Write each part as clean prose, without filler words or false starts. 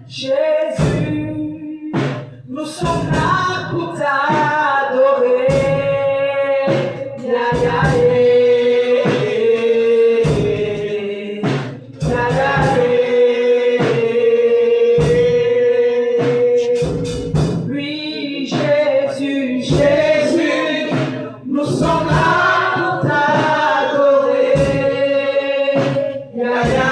Jésus, nous sommes là pour t'adorer. Ya, ya, ya, ya, oui, Jésus, Jésus, nous sommes là pour t'adorer. Ya, ya,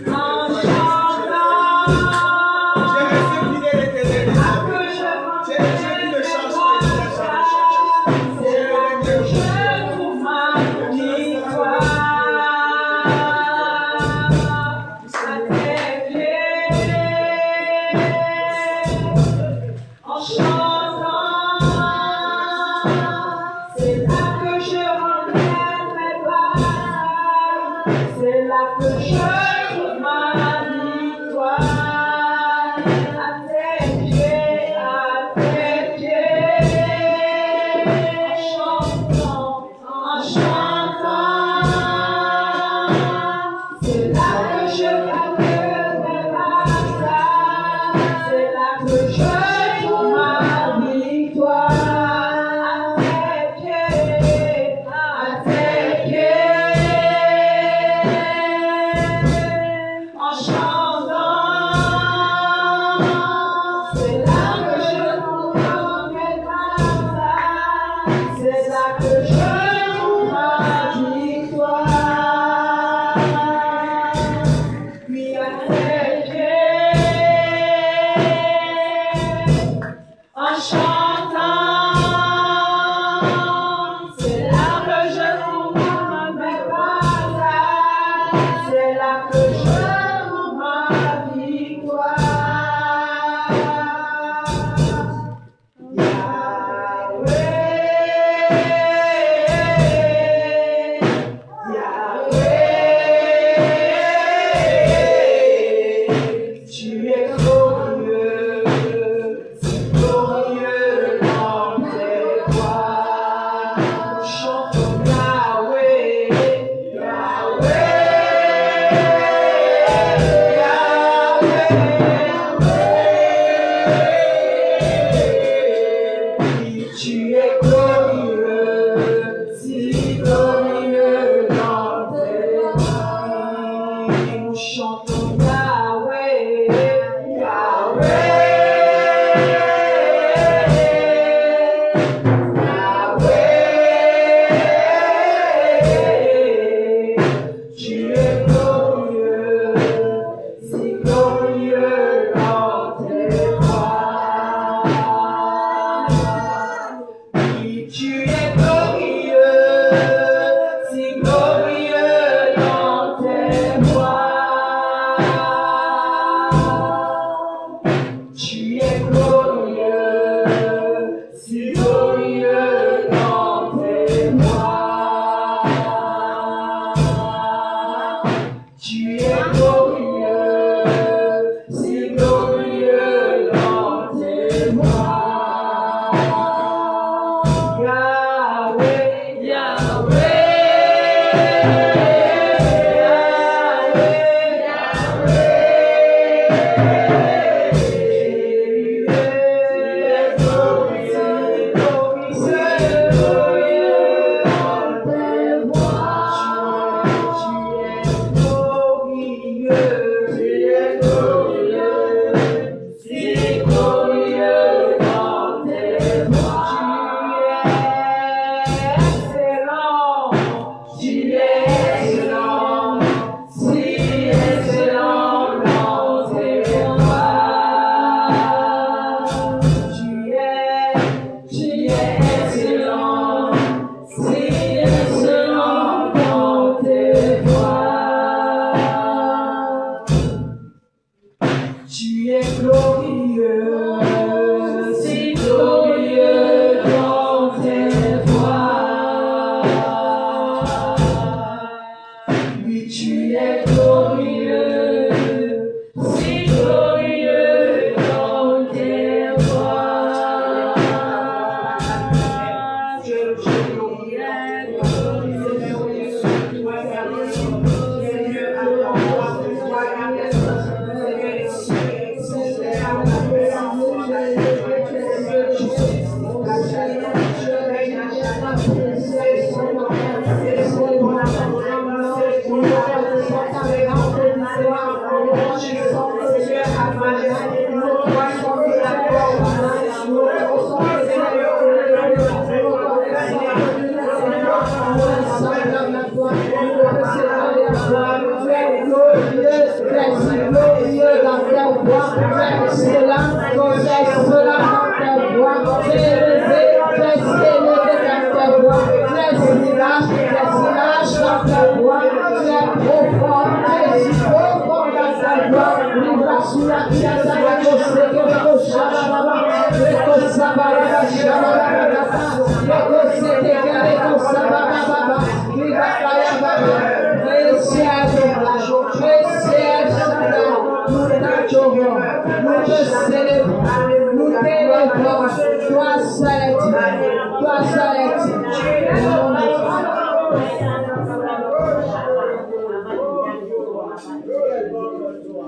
Oh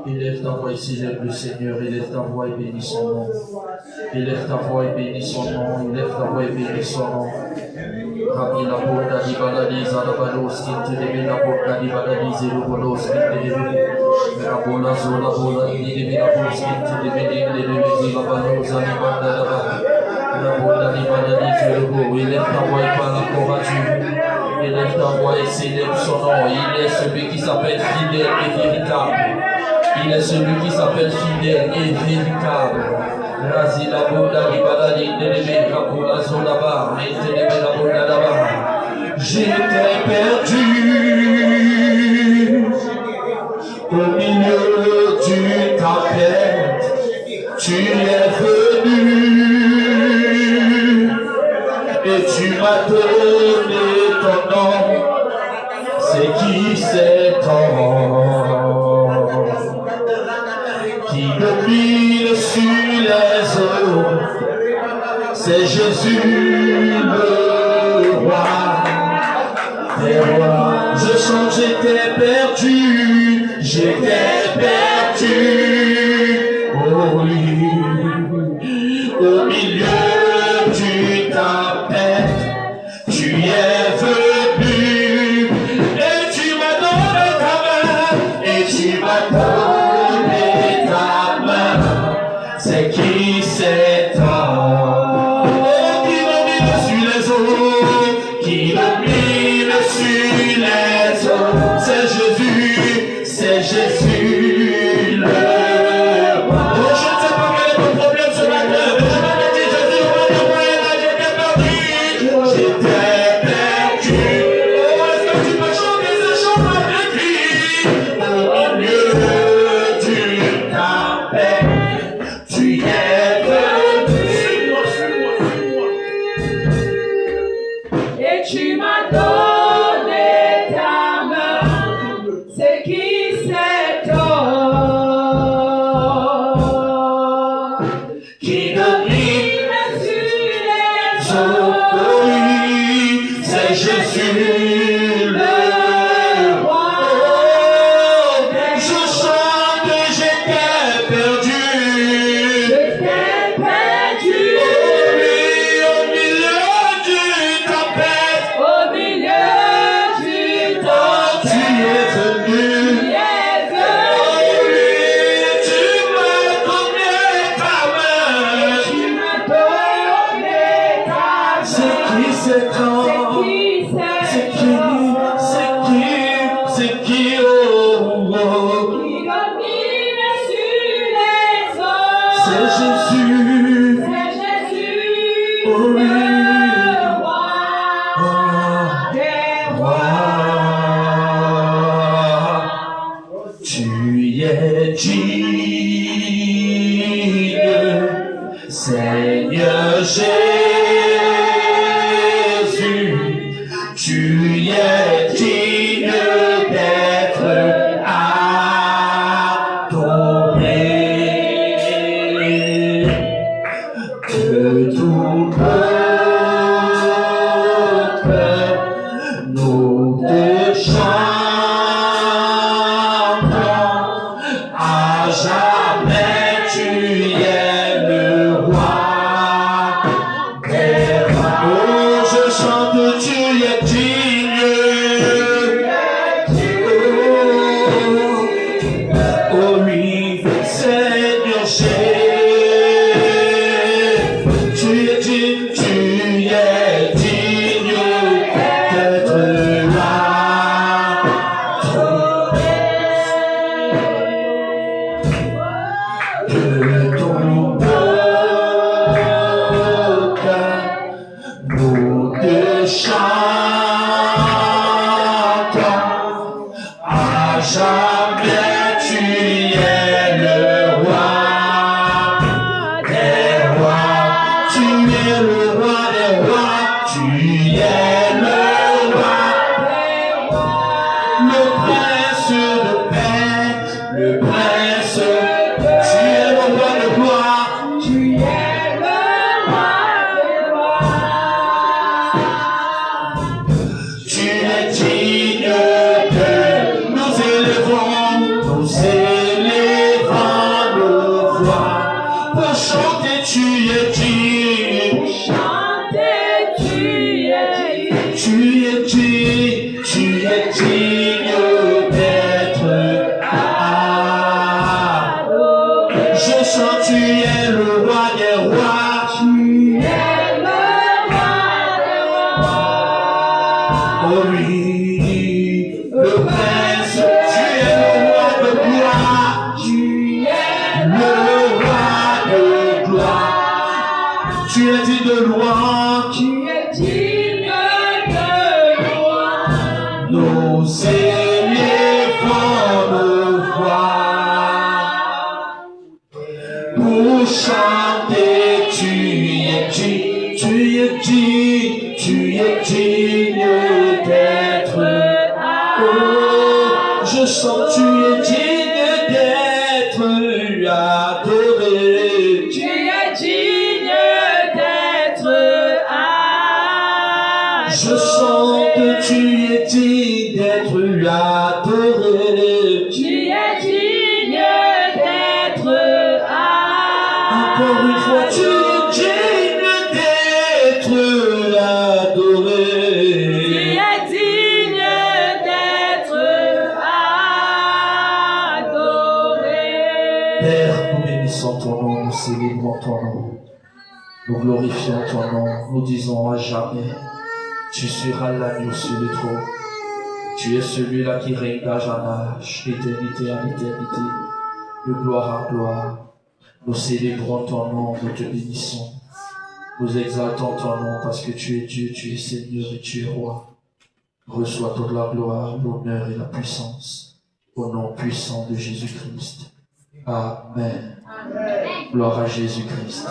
Élève ta voix et célèbre le Seigneur, élève ta voix et bénis son nom. Élève ta voix et bénis son nom, élève ta voix et bénis son nom. Rabbi la porta di baladi zalabalos kinte de la porta di baladi zelobolos kinte de Rabola zola bola di de la porta kinte de la balos animanda la porta di baladi zelobo. Élève ta voix et parle encore à Dieu. Élève ta voix et célèbre son nom. Il est celui qui s'appelle fidèle et véritable. Il est celui qui s'appelle fidèle et véritable. Razi la bonda di baladi de Rabola zola ba de la bonda là-bas. J'étais perdu au milieu d'une tempête. Tu es venu et tu m'as donné ton nom. C'est qui cet homme qui domine sur les eaux? C'est Jésus le roi des rois. Je chante, j'étais perdu, oh oui, au milieu d'une tempête. Tu es venu et tu m'as donné ta main, et tu m'as donné ta main. C'est qui cet homme qui domine sur les eaux, qui domine sur les eaux? C'est Jésus le paix, tu es venu. Et tu m'as donné ta main, c'est qui cet homme Qui domine sur les son eaux, pays, c'est Jésus le roi. Je sens que j'étais perdu. je t'ai perdu Au milieu du tapet, au milieu du temps. tu es venu. Tu es Oui, venu, tu m'as donné ta main. tu m'as donné ta C'est main. qui cet homme? C'est qui? Oh, oh. Qui domine sur les eaux. C'est Jésus. C'est Jésus, Oh oui. le roi des rois. Tu es digne, Seigneur Jésus, tu es digne d'être adoré. Que tout peuple nous te chantons, à jamais tu es le roi des rois. Oh, je chante, tu es digne. Oh oui, Seigneur Jésus, tu es digne d'être adoré. Que ton peuple nous te chantons, à jamais tu es le roi des rois. Tu es le roi des rois. Tu es le roi, le prince de paix, le prince. Tu es le roi de gloire. Tu es le roi des rois. Tu es digne de nous élevons nos voix pour chanter. Tu es digne, Chanter, tu es tu es digne d'être adoré. Je chante, tu es le roi des rois. Tu es le roi des rois. Oh oui, le prince, tu es le roi de gloire. Tu es Le roi de gloire. Tu es dit de louange. Tu es digne de louange. Nous élevons nos voix pour chanter. Tu es digne d'être. Oh, je sens, tu es digne d'être adoré. Tu es digne d'être adoré. Je sens que tu es digne d'être adoré. Tu es digne d'être Encore une fois, tu es digne d'être adoré. Tu es digne d'être adoré. Père, nous bénissons ton nom, nous célébrons ton nom. Nous glorifions ton nom, nous disons à jamais, tu seras l'agneau sur le trône. Tu es celui-là qui règne d'âge en âge, d'éternité en éternité, de gloire en gloire. Nous célébrons ton nom, nous te bénissons. Nous exaltons ton nom parce que tu es Dieu, tu es Seigneur et tu es Roi. Reçois toute la gloire, l'honneur et la puissance, au nom puissant de Jésus-Christ. Amen. Gloire à Jésus-Christ.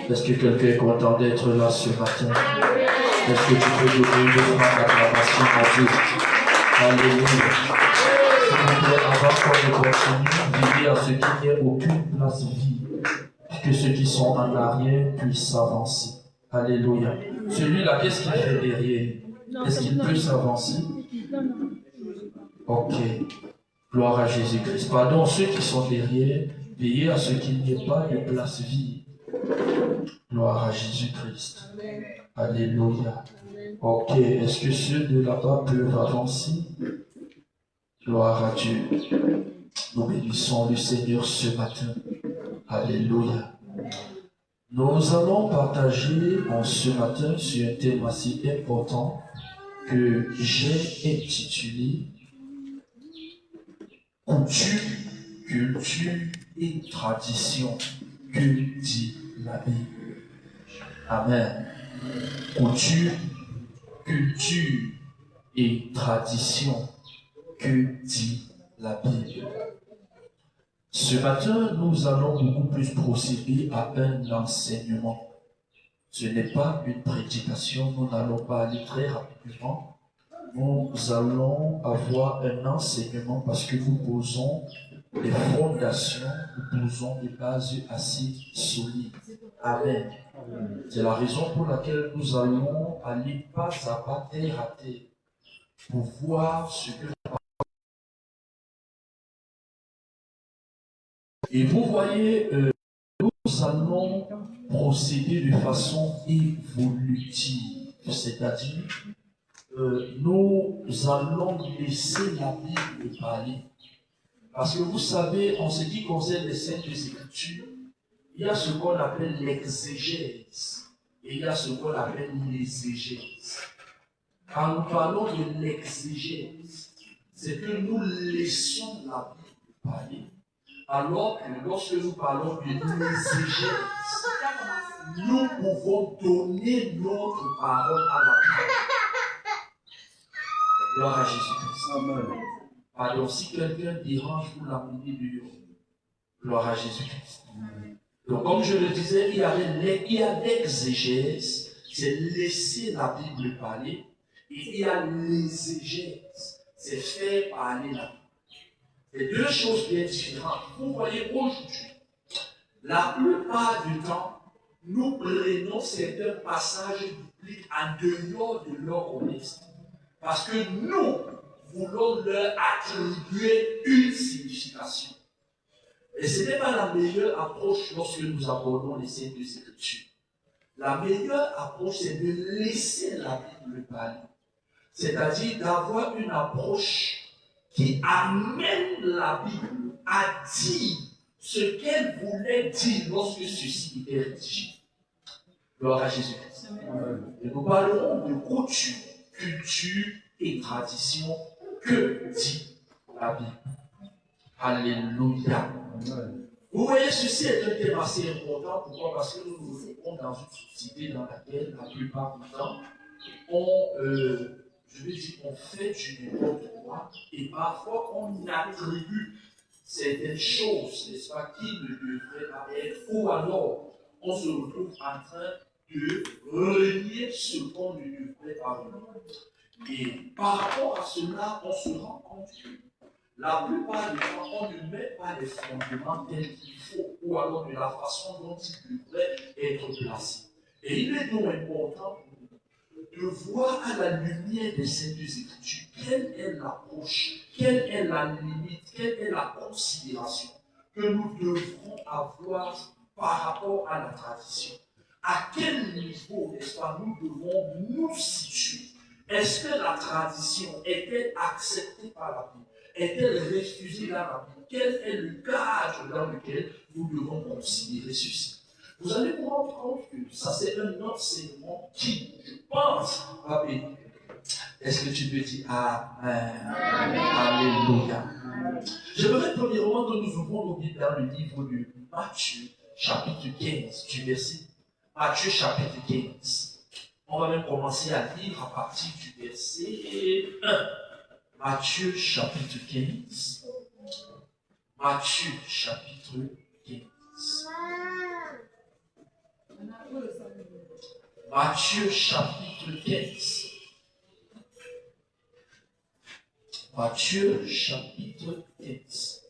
Est-ce que quelqu'un est content d'être là ce matin? Est-ce que tu peux donner une grande acclamation à Dieu? Alléluia. S'il vous plaît, avant qu'on ne continue, veillez à ce qu'il n'y ait aucune place vide, que ceux qui sont en arrière puissent s'avancer. Alléluia. Celui-là, qu'est-ce qu'il fait derrière? Est-ce qu'il peut s'avancer? Ok. Gloire à Jésus-Christ. Pardon, ceux qui sont derrière, veillez à ce qu'il n'y ait pas de place vide. Gloire à Jésus-Christ. Alléluia. Ok. Est-ce que ceux de là-bas peuvent avancer? Gloire à Dieu. Nous bénissons le Seigneur ce matin. Alléluia. Nous allons partager en ce matin sur un thème assez important que j'ai intitulé Coutume, culture et tradition. Que dit la Bible? Amen. Coutume, culture et tradition. Que dit la Bible? Ce matin, nous allons beaucoup plus procéder à un enseignement. Ce n'est pas une prédication, nous n'allons pas aller très rapidement. Nous allons avoir un enseignement parce que nous posons des fondations, nous posons des bases assez solides. Amen. C'est la raison pour laquelle nous allons aller pas à pas, terre à terre, pour voir ce que... Et vous voyez, nous allons procéder de façon évolutive, c'est-à-dire nous allons laisser la Bible parler. Parce que vous savez, en ce qui concerne les Saintes Écritures, il y a ce qu'on appelle l'exégèse et il y a ce qu'on appelle l'exégèse. Quand nous parlons de l'exégèse, c'est que nous laissons la Bible parler. Alors que lorsque nous parlons de l'exégèse, nous pouvons donner notre parole à la Bible. Gloire à Jésus-Christ. Amen. Alors si quelqu'un dérange, vous l'amenez dehors. Gloire à Jésus-Christ. Donc comme je le disais, il y a l'exégèse, c'est laisser la Bible parler. Et il y a l'exégèse, c'est faire parler la Bible. C'est deux choses bien différentes. Vous voyez, aujourd'hui, la plupart du temps, nous prenons certains passages bibliques en dehors de leur contexte. Parce que nous voulons leur attribuer une signification. Et ce n'est pas la meilleure approche lorsque nous abordons les Saintes Écritures. La meilleure approche, c'est de laisser la Bible parler. C'est-à-dire d'avoir une approche qui amène la Bible à dire ce qu'elle voulait dire lorsque ceci était rédigé. Gloire à Jésus-Christ. Et nous parlerons de coutume, culture et tradition. Que dit la Bible? Alléluia. Vous voyez, ceci est un thème assez important. Pourquoi? Parce que nous nous trouvons dans une société dans laquelle, la plupart du temps, on fait du n'importe quoi et parfois on attribue certaines choses, n'est-ce pas, qui ne devraient pas être, ou alors on se retrouve en train de renier ce qu'on ne devrait pas renier. Et par rapport à cela, on se rend compte que la plupart du temps, on ne met pas les fondements tels qu'il faut, ou alors de la façon dont ils devraient être placés. Et il est donc important de voir à la lumière de ces deux Écritures quelle est l'approche, quelle est la limite, quelle est la considération que nous devrons avoir par rapport à la tradition. À quel niveau, n'est-ce pas, nous devons nous situer? Est-ce que la tradition est-elle acceptée par la Bible? Est-elle refusée dans la Bible? Quel est le cadre dans lequel nous devons considérer ceci? Vous allez vous rendre compte que ça, c'est un enseignement qui, je pense, va bénir. Est-ce que tu peux dire Amen? Alléluia. J'aimerais premièrement que nous ouvrons nos Bibles dans le livre de Matthieu, chapitre 15, du verset Matthieu, chapitre 15. On va même commencer à lire à partir du verset 1. Matthieu, chapitre 15. Matthieu, chapitre 15. Matthieu chapitre 15. Matthieu chapitre 15.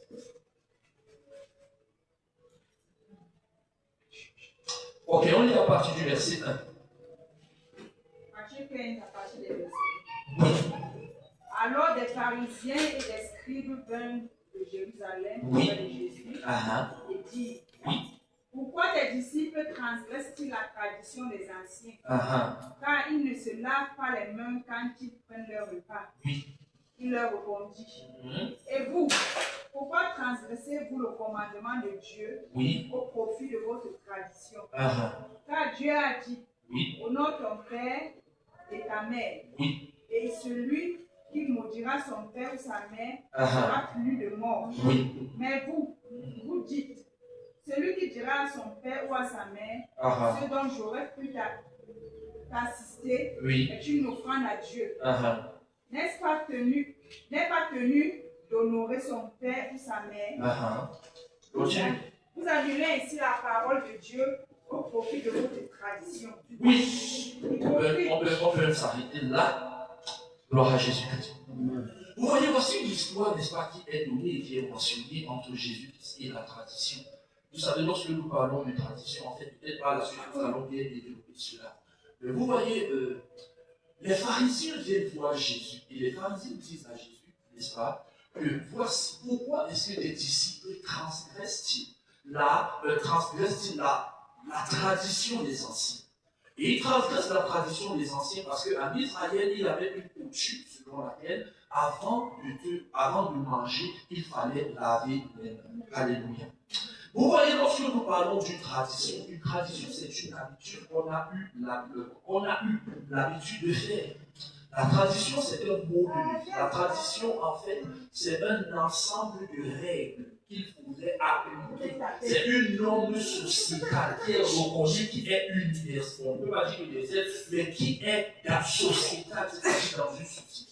Ok, on lit à partir du verset 1. Matthieu 15 à partir des versets. Oui. Alors des pharisiens et des scribes vinrent de Jérusalem Oui. auprès de Jésus et dirent, Oui. pourquoi tes disciples transgressent-ils la tradition des anciens? Car ils ne se lavent pas les mains quand ils prennent leur repas. Oui. Il leur répondit, et vous, pourquoi transgressez-vous le commandement de Dieu au profit de votre tradition? Car Dieu a dit, honore ton père et ta mère, et celui qui maudira son père ou sa mère sera puni de mort. Mais vous, vous dites, celui qui dira à son père ou à sa mère, ce dont j'aurais pu t'assister est une offrande à Dieu. N'est pas tenu d'honorer son père ou sa mère. Vous annulez ainsi la parole de Dieu au profit de votre tradition. Oui, on peut s'arrêter là. Gloire à Jésus-Christ. Vous voyez, voici une histoire, n'est-ce pas, qui est donnée et qui est mentionnée entre Jésus-Christ et la tradition. Vous savez, lorsque nous parlons de tradition, en fait, peut-être par la suite, nous allons bien développer cela. Mais vous voyez, les pharisiens viennent voir Jésus et les pharisiens disent à Jésus, n'est-ce pas, que voici pourquoi est-ce que les disciples transgressent-ils la tradition des anciens. Et ils transgressent la tradition des anciens parce qu'en Israël, il y avait une coutume selon laquelle, avant de manger, il fallait laver les mains. Alléluia. Vous voyez, lorsque nous parlons d'une tradition, c'est une habitude qu'on a eu l'habitude de faire. La tradition, c'est un mot de vie. La tradition, en fait, c'est un ensemble de règles qu'il faudrait appliquer. C'est une norme sociétale qui est reconnue, qui est universelle. On ne peut pas dire universelle, mais qui est sociétale, c'est-à-dire dans une société.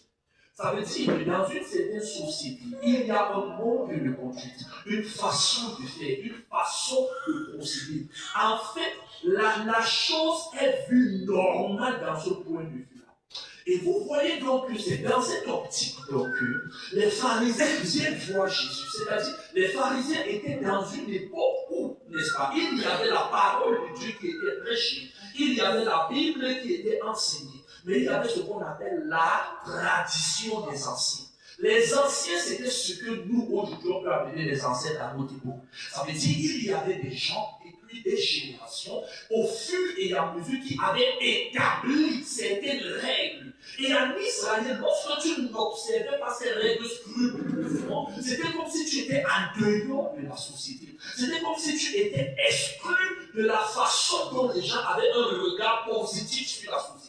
Ça veut dire que dans une certaine société, il y a un mode de conduite, une façon de faire, une façon de procéder. En fait, la chose est vue normale dans ce point de vue-là. Et vous voyez donc que c'est dans cette optique que les pharisiens viennent voir Jésus. C'est-à-dire, les pharisiens étaient dans une époque où, n'est-ce pas, il y avait la parole de Dieu qui était prêchée, il y avait la Bible qui était enseignée. Mais il y avait ce qu'on appelle la tradition des anciens. Les anciens, c'était ce que nous, aujourd'hui, on peut appeler les ancêtres à notre époque. Ça veut dire qu'il y avait des gens et puis des générations, au fur et à mesure, qui avaient établi certaines règles. Et en Israël, lorsque tu n'observais pas ces règles scrupuleusement, c'était comme si tu étais en dehors de la société. C'était comme si tu étais exclu de la façon dont les gens avaient un regard positif sur la société.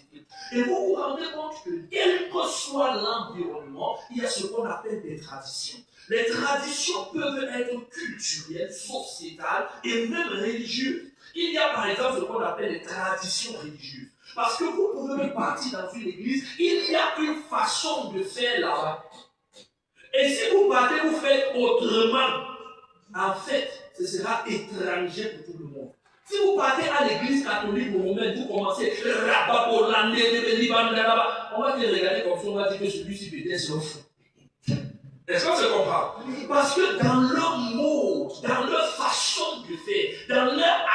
Et vous vous rendez compte que quel que soit l'environnement, il y a ce qu'on appelle des traditions. Les traditions peuvent être culturelles, sociétales et même religieuses. Il y a par exemple ce qu'on appelle les traditions religieuses. Parce que vous pouvez même partir dans une église, il y a une façon de faire là-bas. Et si vous partez, vous faites autrement, en fait, ce sera étranger pour tout le monde. Si vous partez à l'église catholique romaine, vous commencez on va te regarder comme ça, on va dire que celui-ci peut-être c'est un fou. Est-ce qu'on se comprend? Parce que dans leur mode, dans leur façon de faire, dans leur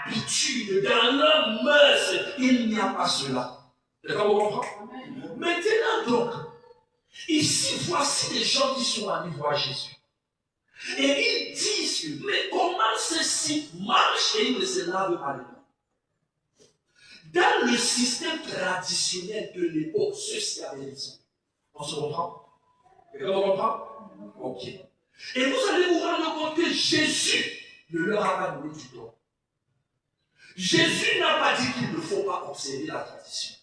habitude, dans leur mœurs, il n'y a pas cela. Est-ce qu'on comprend? Maintenant donc, ici voici des gens qui sont allés voir Jésus. Et ils disent, mais comment ceci marche et ils ne se lavent pas les mains? Dans le système traditionnel de l'époque, ceci avait raison. On se comprend? On comprend? Ok. Et vous allez vous rendre compte que Jésus ne leur a pas donné du tort. Jésus n'a pas dit qu'il ne faut pas observer la tradition.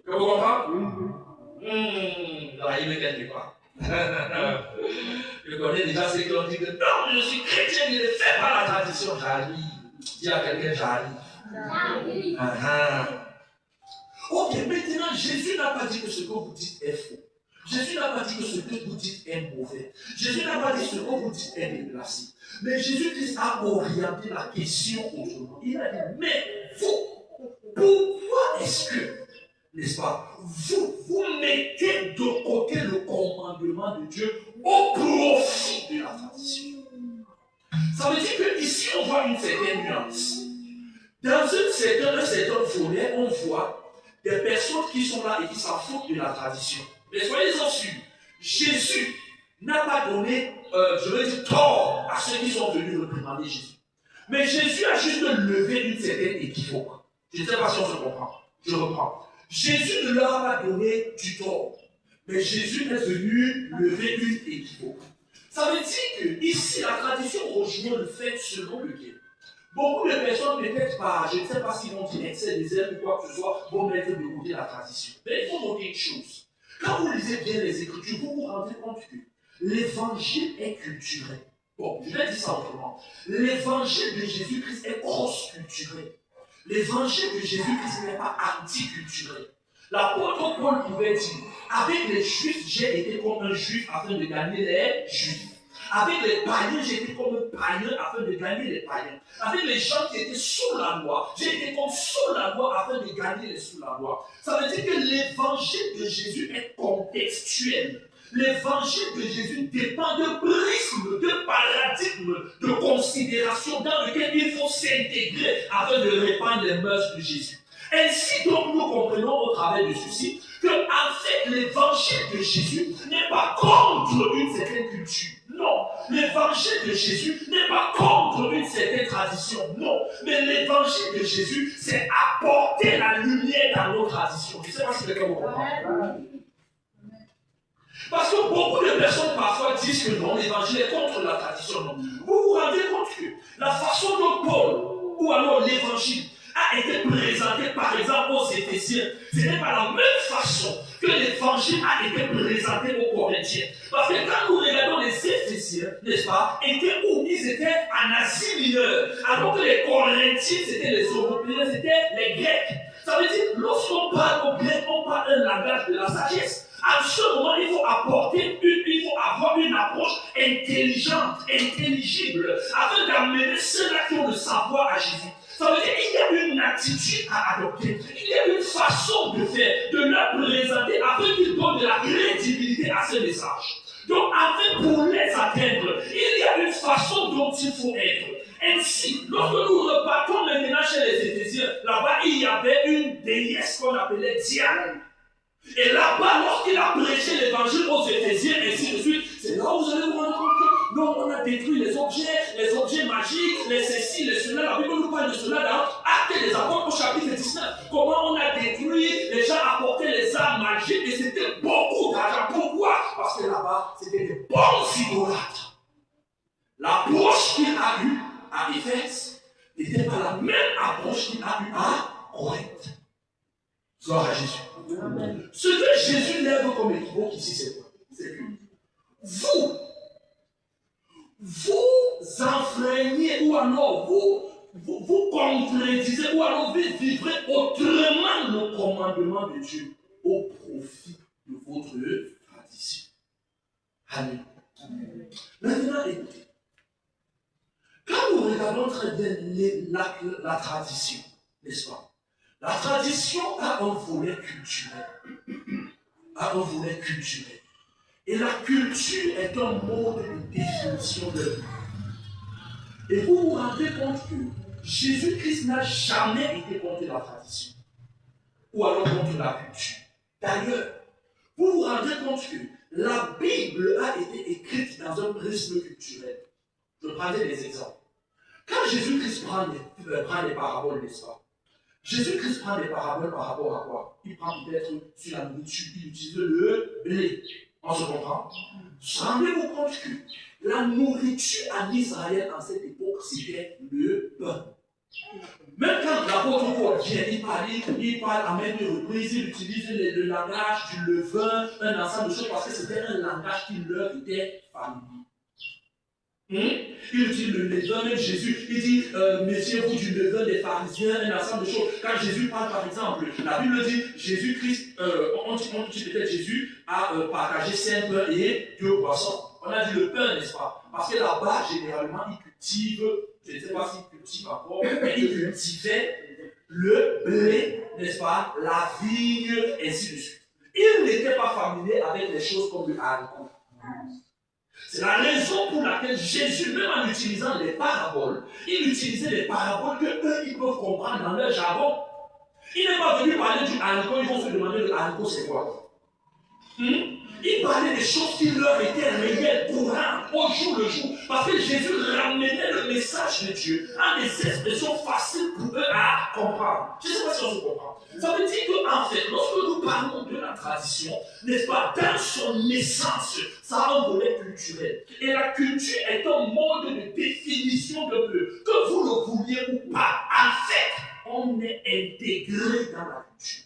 Vous comprenez? Là, il est quelque part. Je connais déjà ceux qui ont dit que non, je suis chrétien, je ne fais pas la tradition. J'arrive. Dis à quelqu'un, j'arrive. Ok, maintenant, Jésus n'a pas dit que ce que vous dites est faux. Jésus n'a pas dit que ce que vous dites est mauvais. Jésus n'a pas dit que ce que vous dites est déplacé. Mais Jésus-Christ a orienté la question autrement. Il a dit, mais vous, pourquoi est-ce que, n'est-ce pas, vous mettez de côté le commandement de Dieu au profit de la tradition? Ça veut dire qu'ici, on voit une certaine nuance. Dans un certain volet, on voit des personnes qui sont là et qui s'en foutent de la tradition. Mais soyez-en sûrs, Jésus n'a pas donné, tort à ceux qui sont venus reprimander Jésus. Mais Jésus a juste levé une certaine équivoque. Je ne sais pas si on se comprend. Je reprends. Jésus ne leur a pas donné du tort. Mais Jésus est venu lever une équivoque. Ça veut dire que ici, la tradition rejoint le fait selon lequel beaucoup de personnes, peut-être pas, je ne sais pas s'ils vont dire excès des ailes ou quoi que ce soit, vont mettre de côté la tradition. Mais il faut noter une chose. Quand vous lisez bien les Écritures, vous vous rendez compte que l'évangile est culturel. Bon, je vais dire ça autrement. L'évangile de Jésus-Christ est cross-culturel. L'évangile de Jésus-Christ n'est pas anti-culturel. L'apôtre Paul pouvait dire, avec les Juifs, j'ai été comme un Juif afin de gagner les Juifs. Avec les païens, j'ai été comme un païen afin de gagner les païens. Avec les gens qui étaient sous la loi, j'ai été comme sous la loi afin de gagner les sous la loi. Ça veut dire que l'évangile de Jésus est contextuel. L'évangile de Jésus dépend de prisme, de paradigme, de considération dans lequel il faut s'intégrer afin de répandre les mœurs de Jésus. Ainsi donc nous comprenons au travers de ceci que en fait l'évangile de Jésus n'est pas contre une certaine culture. Non, l'évangile de Jésus n'est pas contre une certaine tradition. Non, mais l'évangile de Jésus, c'est apporter la lumière dans nos traditions. Je ne sais pas si quelqu'un vous comprend. Parce que beaucoup de personnes parfois disent que non, l'évangile est contre la tradition. Non. Vous vous rendez compte que la façon dont Paul, ou alors l'évangile, a été présenté par exemple aux Éphésiens, ce n'est pas la même façon que l'évangile a été présenté aux Corinthiens. Parce que quand nous regardons les Éphésiens, n'est-ce pas, étaient où? Ils étaient en Asie mineure. Alors que les Corinthiens, c'était les Européens, c'était les Grecs. Ça veut dire, lorsqu'on parle aux Grecs, on parle un langage de la sagesse. À ce moment, il faut avoir une approche intelligente, intelligible, afin d'amener ceux-là qui ont le savoir à Jésus. Ça veut dire qu'il y a une attitude à adopter, il y a une façon de faire, de leur présenter, afin qu'ils donnent de la crédibilité à ce message. Donc, afin pour les atteindre, il y a une façon dont il faut être. Ainsi, lorsque nous repartons maintenant chez les Éphésiens, là-bas, il y avait une déesse qu'on appelait Diane. Et là-bas, lorsqu'il a prêché l'évangile aux Éphésiens, ainsi de suite, c'est là où vous allez vous rendre compte que non, on a détruit les objets magiques, les ceci, les cela. La Bible nous parle de cela dans Actes des Apôtres au chapitre 19. Comment on a détruit, les gens apportaient les armes magiques et c'était beaucoup d'argent. Pourquoi? Parce que là-bas, c'était des bons idolâtres. L'approche qu'il a eue à Éphèse n'était pas la même approche qu'il a eue à Corinthe. Gloire à Jésus. Amen. Ce que Jésus lève comme équivoque ici, c'est quoi? C'est que vous enfreignez ou alors vous contredisez ou alors vous vivrez autrement le commandement de Dieu au profit de votre tradition. Amen. Maintenant, écoutez. Quand nous regardons très bien la tradition, n'est-ce pas? La tradition a un volet culturel. Et la culture est un mode de définition de vie. Et vous vous rendez compte que Jésus-Christ n'a jamais été contre la tradition. Ou alors contre la culture. D'ailleurs, vous vous rendez compte que la Bible a été écrite dans un prisme culturel. Je prendrai des exemples. Quand Jésus-Christ prend les paraboles, n'est-ce pas? Jésus-Christ prend des paraboles par rapport à quoi? Il prend peut-être sur la nourriture, il utilise le blé. On se comprend? Rendez-vous compte que la nourriture en Israël en cette époque, c'était le pain. Même quand l'apôtre Paul vient, il parle à même reprise, il utilise le langage du levain, un ensemble de choses, parce que c'était un langage qui leur était familier. Il utilise le levain, même Jésus, il dit, méfiez-vous du levain des pharisiens, un ensemble de choses. Quand Jésus parle, par exemple, la Bible dit, Jésus-Christ, on dit peut-être Jésus a partagé 5 pains et 2 poissons. On a dit le pain, n'est-ce pas? Parce que là-bas, généralement, ils cultivent, je ne sais pas s'ils cultivent encore, mais ils cultivaient le blé, n'est-ce pas, la vigne, ainsi de suite. Il n'était pas familier avec les choses comme le haricot. C'est la raison pour laquelle Jésus, même en utilisant les paraboles, il utilisait les paraboles que eux, ils peuvent comprendre dans leur jargon. Il n'est pas venu parler du haricot, ils vont se demander le haricot c'est quoi. Il parlait des choses qui leur étaient réelles, courantes, au jour le jour. Parce que Jésus ramenait le message de Dieu à des expressions faciles pour eux à comprendre. Je ne sais pas si on se comprend. Ça veut dire qu'en fait, lorsque nous parlons de la tradition, n'est-ce pas, dans son essence, ça a un volet culturel. Et la culture est un mode de définition de peu. Que vous le vouliez ou pas, en fait, on est intégré dans la culture.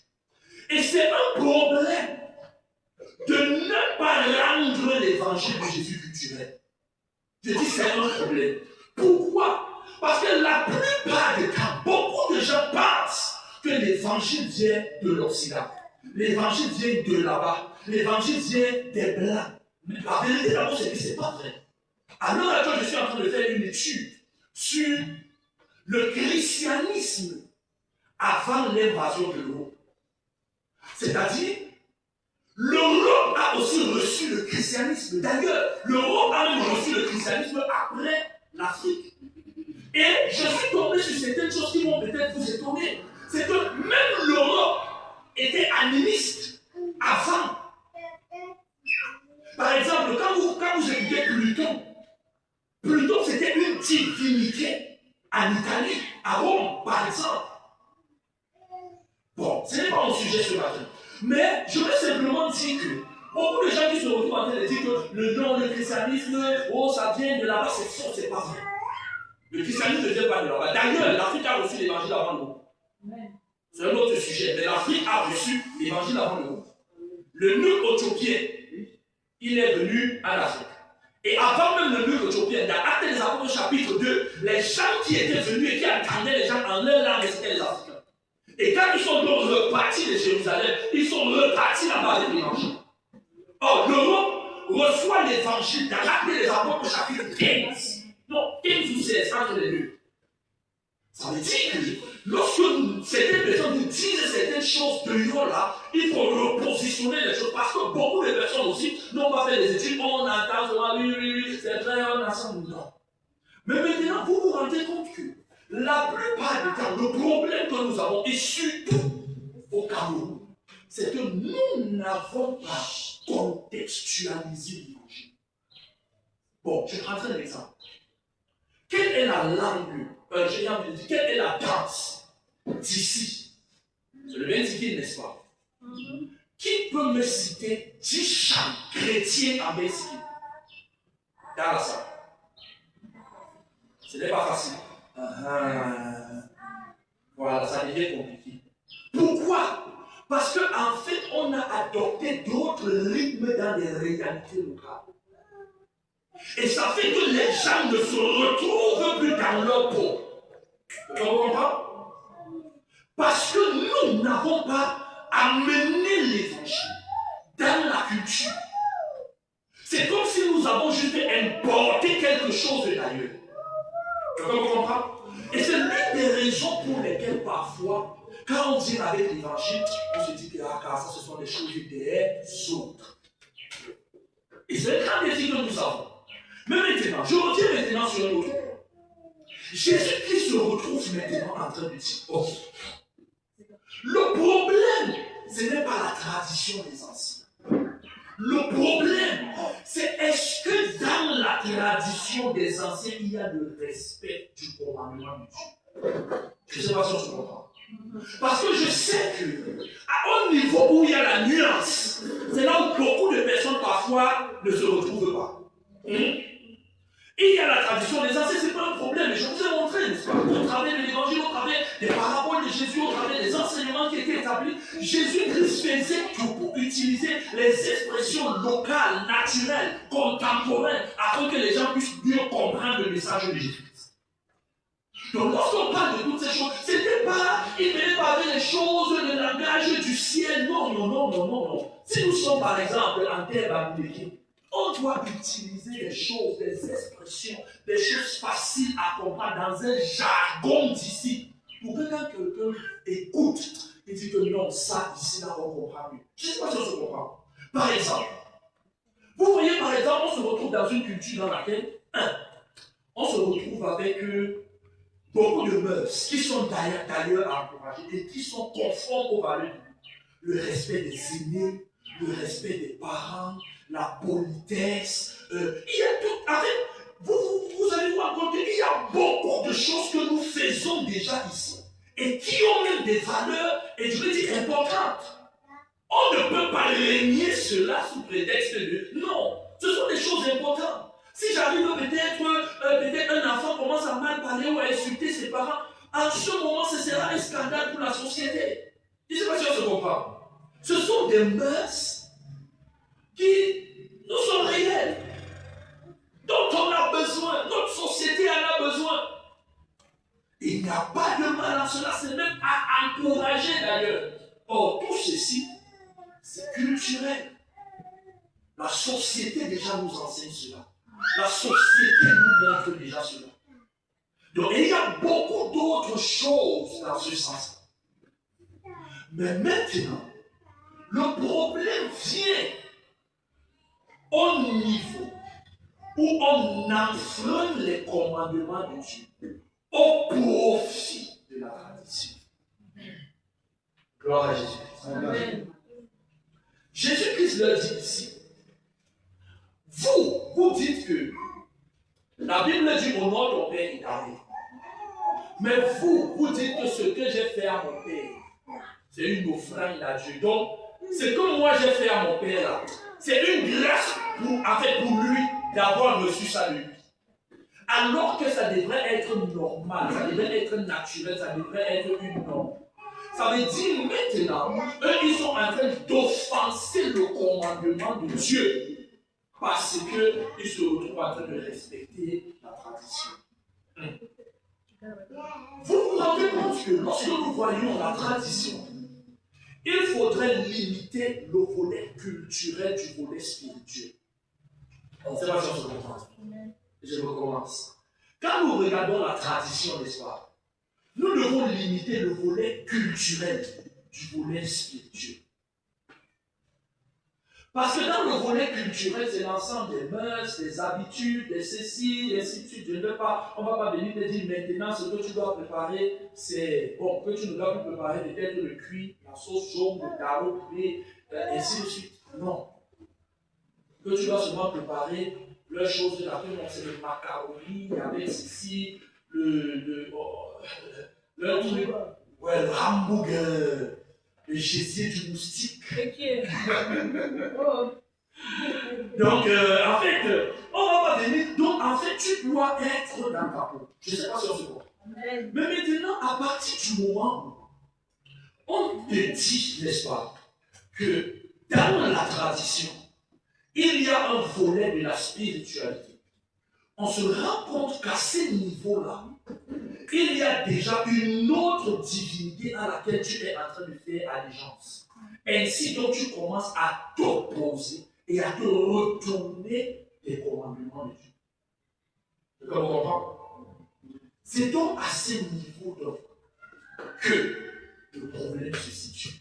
Et c'est un problème de ne pas rendre l'évangile de Jésus culturel. Je dis c'est un problème. Pourquoi? Parce que la plupart des temps, beaucoup de gens pensent que l'évangile vient de l'Occident. L'évangile vient de là-bas. L'évangile vient des Blancs. Mais la vérité d'abord, c'est que ce n'est pas vrai. À l'heure actuelle, je suis en train de faire une étude sur le christianisme avant l'invasion de l'Europe. C'est-à-dire, l'Europe a aussi reçu le christianisme. D'ailleurs, l'Europe a même reçu le christianisme après l'Afrique. Et je suis tombé sur certaines choses qui vont peut-être vous étonner. C'est que même l'Europe était animiste avant. Par exemple, quand vous écoutez Pluton c'était une divinité en Italie, à Rome, par exemple. Bon, ce n'est pas mon sujet ce matin. Mais je veux simplement dire que beaucoup de gens qui se retrouvent en train de dire que le nom, le christianisme, oh, ça vient de là-bas, c'est faux, c'est pas vrai. Le christianisme ne vient pas de là-bas. D'ailleurs, l'Afrique a reçu l'évangile avant nous. C'est un autre sujet. Mais l'Afrique a reçu l'évangile avant nous. Le nœud éthiopien, il est venu en Afrique. Et avant même le nœud éthiopien, dans Actes des Apôtres chapitre 2, les gens qui étaient venus et qui attendaient les gens en leur langue, c'était les Africains. Et quand ils sont donc repartis de Jérusalem, ils sont repartis là-bas avec l'évangile. Or, l'Europe reçoit l'évangile dans Actes des Apôtres chapitre 15. Non, 15 ou 16, entre les deux. Ça veut dire que lorsque certaines personnes nous disent certaines choses de là, il faut repositionner les choses. Parce que beaucoup de personnes aussi n'ont pas fait des études. On entend souvent, oui, c'est vrai, on entend. Non. Mais maintenant, vous vous rendez compte que la plupart du temps, le problème que nous avons, et surtout au Cameroun, c'est que nous n'avons pas contextualisé l'évangile. Bon, je prendrai un exemple. Quelle est la langue, quelle est la danse d'ici? C'est le Mexique, n'est-ce pas? Qui peut me citer 10 chants chrétiens en Mexique? Dans la salle. Ce n'est pas facile. Voilà, ça devient compliqué. Pourquoi? Parce qu'en fait, on a adopté d'autres rythmes dans les réalités locales. Et ça fait que les gens ne se retrouvent plus dans leur peau. Tu comprends? Parce que nous n'avons pas amené l'évangile dans la culture. C'est comme si nous avons juste importé quelque chose d'ailleurs. Tu comprends? Et c'est l'une des raisons pour lesquelles parfois, quand on vient avec l'évangile, on se dit que ça, ce sont des choses des autres. Et c'est le grand défi que nous avons. Mais maintenant, je reviens maintenant sur un autre point. Jésus qui se retrouve maintenant en train de dire, ok, le problème, ce n'est pas la tradition des anciens. Le problème, c'est est-ce que dans la tradition des anciens, il y a le respect du commandement de Dieu? Je ne sais pas si on se comprend. Parce que je sais qu'à un niveau où il y a la nuance, c'est là où beaucoup de personnes parfois ne se retrouvent pas. Et il y a la tradition des anciens, ce n'est pas un problème, mais je vous ai montré, n'est-ce pas? Au travers de l'évangile, au travers des paraboles de Jésus, au travers des enseignements qui étaient établis, Jésus-Christ faisait tout pour utiliser les expressions locales, naturelles, contemporaines, afin que les gens puissent mieux comprendre le message de Jésus-Christ. Donc lorsqu'on parle de toutes ces choses, c'était pas, il ne venait pas avec les choses, le langage du ciel, non. Si nous sommes par exemple en terre américaine, on doit utiliser des choses, des expressions, des choses faciles à comprendre dans un jargon d'ici. pour que quand quelqu'un écoute, il dit que non, ça ici, là, on comprend mieux. Je ne sais pas si on se comprend. Par exemple, vous voyez, par exemple, on se retrouve dans une culture dans laquelle, on se retrouve avec beaucoup de mœurs qui sont d'ailleurs encouragées et qui sont conformes aux valeurs du monde. Le respect des aînés, le respect des parents, la politesse. Il y a tout. En fait, vous allez vous rendre compte qu'il y a beaucoup de choses que nous faisons déjà ici et qui ont même des valeurs, et je veux dire, importantes. On ne peut pas régner cela sous prétexte de non. Ce sont des choses importantes. Si j'arrive peut-être un enfant commence à mal parler ou à insulter ses parents, en ce moment, ce sera un scandale pour la société. Je ne sais pas si on se comprend. Ce sont des mœurs qui nous sont réelles, dont on a besoin, notre société en a besoin. Il n'y a pas de mal à cela, c'est même à encourager d'ailleurs. Or, tout ceci, c'est culturel. La société déjà nous enseigne cela. La société nous montre déjà cela. Donc, il y a beaucoup d'autres choses dans ce sens. Mais maintenant, le problème vient au niveau où on enfreint les commandements de Dieu au profit de la tradition. Gloire à Jésus-Christ. Amen. Jésus-Christ leur dit ici, vous dites que la Bible dit au nom de ton Père est arrivé. Mais vous dites que ce que j'ai fait à mon Père, c'est une offrande à Dieu. Donc, ce que moi j'ai fait à mon Père là, c'est une grâce pour lui d'avoir reçu ça de lui. Alors que ça devrait être normal, ça devrait être naturel, ça devrait être une norme. Ça veut dire maintenant, eux ils sont en train d'offenser le commandement de Dieu parce qu'ils se retrouvent en train de respecter la tradition. Vous vous rendez compte que lorsque nous voyons la tradition, il faudrait limiter le volet culturel du volet spirituel. On ne sait pas si on se comprend. Je recommence. Quand nous regardons la tradition, n'est-ce pas, nous devons limiter le volet culturel du volet spirituel. Parce que dans le volet culturel, c'est l'ensemble des mœurs, des habitudes, des ceci, et ainsi de suite. On ne va pas venir te dire maintenant ce que tu dois préparer, c'est bon, que tu ne dois plus préparer peut-être le cuit, la sauce jaune, le carreau, et ainsi de suite. Non. Que tu dois seulement préparer leurs choses de la paix, c'est le macaroni avec ceci, le hamburger. Le gésier du moustique. Donc, en fait, on va pas venir. Donc, en fait, tu dois être dans ta peau. Je ne sais pas si on se comprend. Mais maintenant, à partir du moment où on te dit, n'est-ce pas, que dans la tradition, il y a un volet de la spiritualité, on se rend compte qu'à ce niveau-là, il y a déjà une autre divinité à laquelle tu es en train de faire allégeance. Ainsi donc tu commences à t'opposer et à te retourner des commandements de Dieu. Vous comprenez? C'est donc à ce niveau donc que le problème se situe.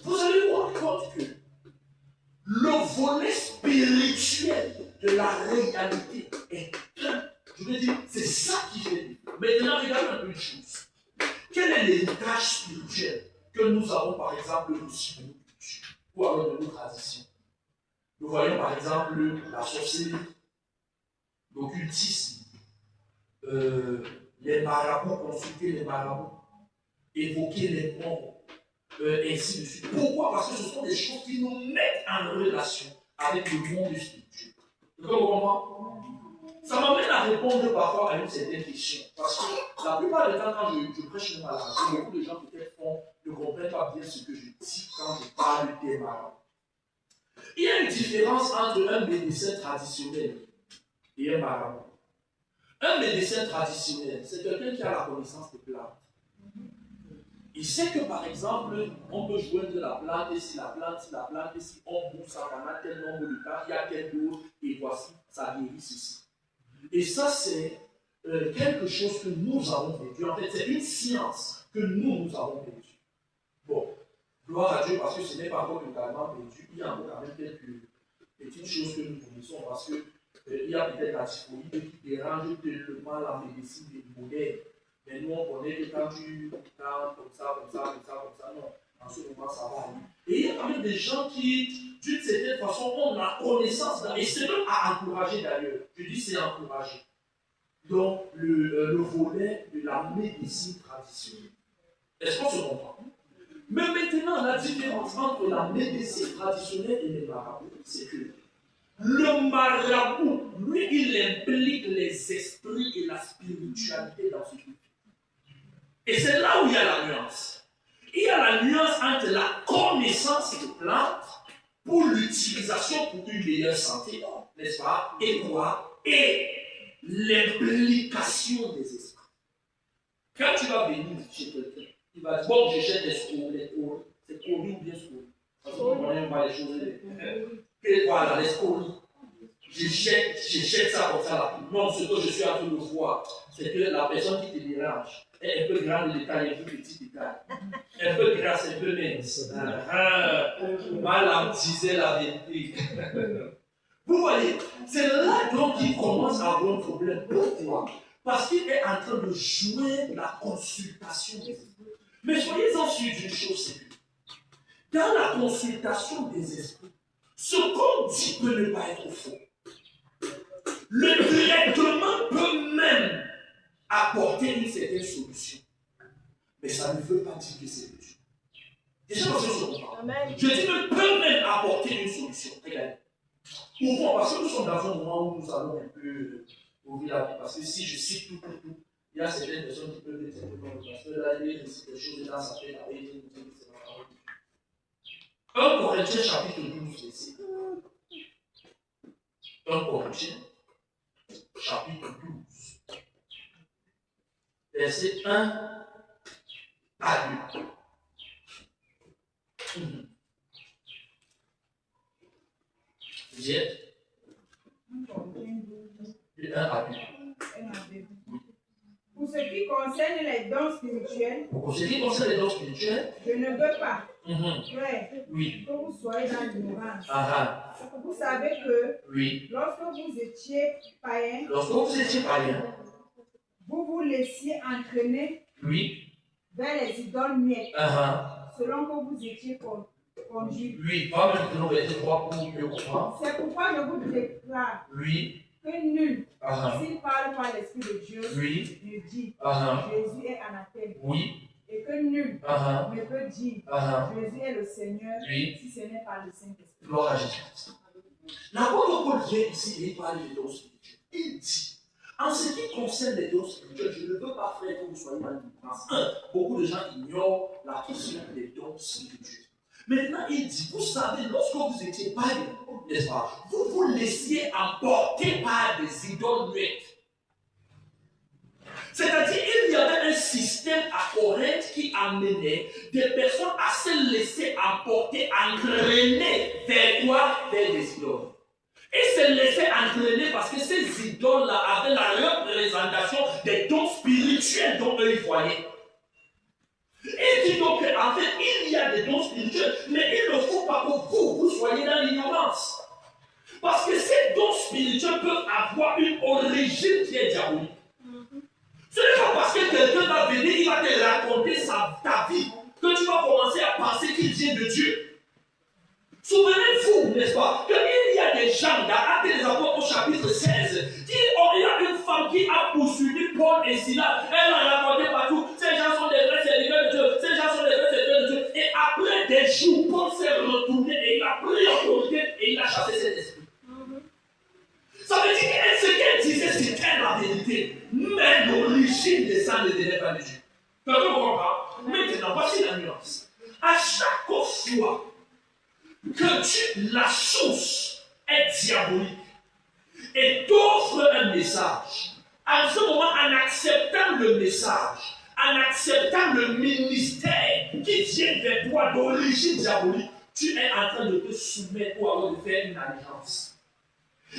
Vous allez vous rendre compte que le volet spirituel de la réalité est plein. Je veux dire, c'est ça qui fait. Maintenant, regarde un peu une chose. Quel est l'héritage spirituel que nous avons, par exemple, reçu de nos cultures ou alors de nos traditions? Nous voyons, par exemple, la sorcellerie, l'occultisme, les marabouts, consulter les marabouts, évoquer les morts, ainsi de suite. Pourquoi? Parce que ce sont des choses qui nous mettent en relation avec le monde spirituel. Vous comprenez? Ça m'amène à répondre parfois à une certaine question. Parce que la plupart du temps, quand je prêche une maladie, beaucoup de gens peut-être ne comprennent pas bien ce que je dis quand je parle des malades. Il y a une différence entre un médecin traditionnel et un marabout. Un médecin traditionnel, c'est quelqu'un qui a la connaissance des plantes. Il sait que par exemple, on peut joindre la plante, et si la plante, et si on bouffe ça pendant tel nombre de temps, il y a tel dose, et voici, ça guérit ceci. Et ça, c'est quelque chose que nous avons vécu. En fait, c'est une science que nous avons vécue. Bon, gloire à Dieu, parce que ce n'est pas encore totalement vécu. Il y a encore quand même quelques petites choses que nous connaissons, parce que il y a peut-être la typhoïde qui dérange tellement la médecine moderne. Mais nous, on connaît que quand tu parles comme ça, non. En ce moment, ça va aller. Et il y a quand même des gens qui, d'une certaine façon, ont la connaissance, et c'est même à encourager d'ailleurs. Je dis c'est encourager. Donc, le volet de la médecine traditionnelle. Est-ce qu'on se comprend? Mais maintenant, la différence entre la médecine traditionnelle et les marabouts, c'est que le marabout, lui, il implique les esprits et la spiritualité dans ce truc. Et c'est là où il y a la nuance. Il y a la nuance entre la connaissance de plantes pour l'utilisation pour une meilleure santé, n'est-ce pas? Et quoi? Et l'implication des esprits. Quand tu vas venir chez quelqu'un, il va dire, bon, je jette des scories, c'est scories ou bien scories? Parce qu'on ne connaît pas les choses. Et voilà, les scories. Je jette ça comme ça là. Non, ce que je suis en train de voir, c'est que la personne qui te dérange est un peu grande de détail, un peu petit détail. Un peu grasse, un peu mince. Madame disait la vérité. Vous voyez, c'est là donc qu'il commence à avoir un problème. Pourquoi? Parce qu'il est en train de jouer la consultation des esprits. Mais soyez-en sûrs d'une chose, c'est que dans la consultation des esprits, ce qu'on dit peut ne pas être faux. Le traitement peut même apporter une certaine solution. Mais ça ne veut pas dire que c'est le Dieu. Déjà, parce que je comprends. Je dis que peut même apporter une solution. Regardez. Pourquoi? Parce que nous sommes dans un moment où nous allons un peu ouvrir la vie. Parce que si je cite tout, il y a certaines personnes qui peuvent dire parce que là, il y a des choses et là, ça fait la vie. 1 Corinthiens chapitre 12, verset. 1 Corinthiens chapitre 12, verset 1 à 2. Vous y êtes? De 1 à 2. Pour ce qui concerne les dons spirituels, je ne veux pas, frère, que vous soyez dans l'ignorance. Vous savez que lorsque vous étiez païen, vous vous laissiez entraîner vers les idoles muettes, selon que vous étiez conduits. C'est pourquoi je vous déclare que nul, s'il parle par l'Esprit de Dieu, ne dit Jésus est anathème. Et que nul ne peut dire Jésus est le Seigneur si ce n'est pas le Saint-Esprit. Gloire à Jésus. L'apôtre Paul vient ici et il parle des dons spirituels. Il dit, en ce qui concerne les dons spirituels, je ne veux pas, frère, que vous soyez dans l'ignorance. Beaucoup de gens ignorent la question des dons spirituels. Maintenant, il dit, vous savez, lorsque vous étiez païen, n'est-ce pas, vous vous laissiez emporter par des idoles muettes. C'est-à-dire, il y avait un système à Corinthe qui amenait des personnes à se laisser emporter, entraîner vers quoi? Vers des idoles. Et se laisser entraîner parce que ces idoles-là avaient la représentation des dons spirituels dont eux ils voyaient. Et dit donc qu'en fait, il y a des dons spirituels, mais il ne faut pas que vous soyez dans l'ignorance. Parce que ces dons spirituels peuvent avoir une origine qui est diabolique. Ce n'est pas parce que quelqu'un va venir, il va te raconter ta vie, que tu vas commencer à penser qu'il vient de Dieu. Souvenez-vous, n'est-ce pas, qu'il y a des gens, dans Actes des Apôtres au chapitre 16, il y a une femme qui a poursuivi Paul et Silas. Elle a raconté partout. Ces gens sont des vrais serviteurs de Dieu. Ces gens sont des vrais serviteurs de Dieu. Et après des jours, Paul s'est retourné et il a pris l'autorité et il a chassé cet esprit. Ça veut dire que ce qu'elle disait, c'était la vérité. Mais l'origine de ça ne venait pas de Dieu. Tu comprends? Maintenant, voici la nuance. À chaque fois que la source est diabolique et t'offre un message, en ce moment, en acceptant le message, en acceptant le ministère qui vient vers toi d'origine diabolique, tu es en train de te soumettre ou alors de faire une alliance.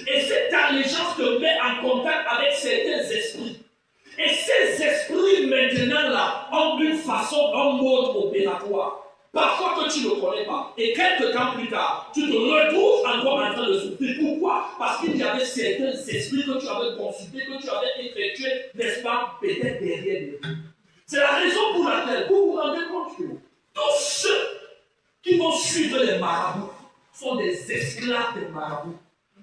Et cette allégeance te met en contact avec certains esprits. Et ces esprits maintenant là ont une façon, un mode opératoire. Parfois que tu ne connais pas. Et quelques temps plus tard, tu te retrouves encore en train de souffrir. Pourquoi? Parce qu'il y avait certains esprits que tu avais consultés, que tu avais effectués, n'est-ce pas, peut-être derrière lui. C'est la raison pour laquelle vous vous rendez compte que tous ceux qui vont suivre les marabouts sont des esclaves des marabouts.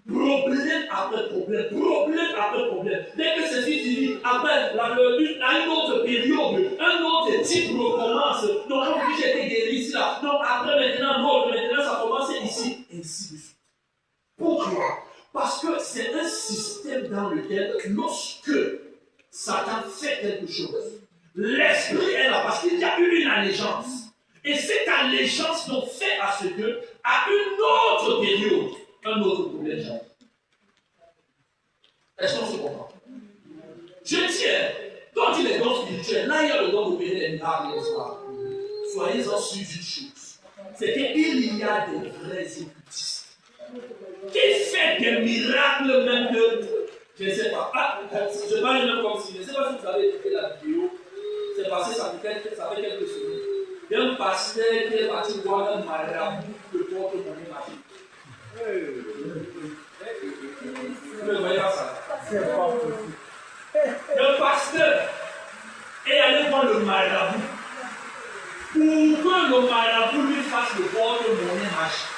Problème après problème, problème après problème. Dès que ceci finit, après une autre période, un autre type recommence. Donc, on dit j'ai été guéri ici, là. Donc, après maintenant, l'autre, maintenant, ça commence ici. Ainsi de suite. Pourquoi? Parce que c'est un système dans lequel, lorsque Satan fait quelque chose, l'esprit est là, parce qu'il y a eu une allégeance. Et cette allégeance donc fait à ce que, à une autre période, un autre problème change. Est-ce qu'on se comprend? Je tiens, quand il est dons spirituels, là il y a le don d'opérer les miracles, n'est-ce pas? Soyez-en sûrs d'une chose, c'est qu'il y a des vrais occultistes qui font des miracles même de, je ne sais pas, je parle même comme si, je ne sais pas si vous avez écouté la vidéo, c'est passé, ça fait quelques semaines. Il y a un pasteur qui est parti voir un marabout de porte-monnaie magique. Vous ne voyez pas ça? C'est pas possible. Le pasteur est allé voir le marabout pour que le marabout lui fasse le porte-monnaie magique.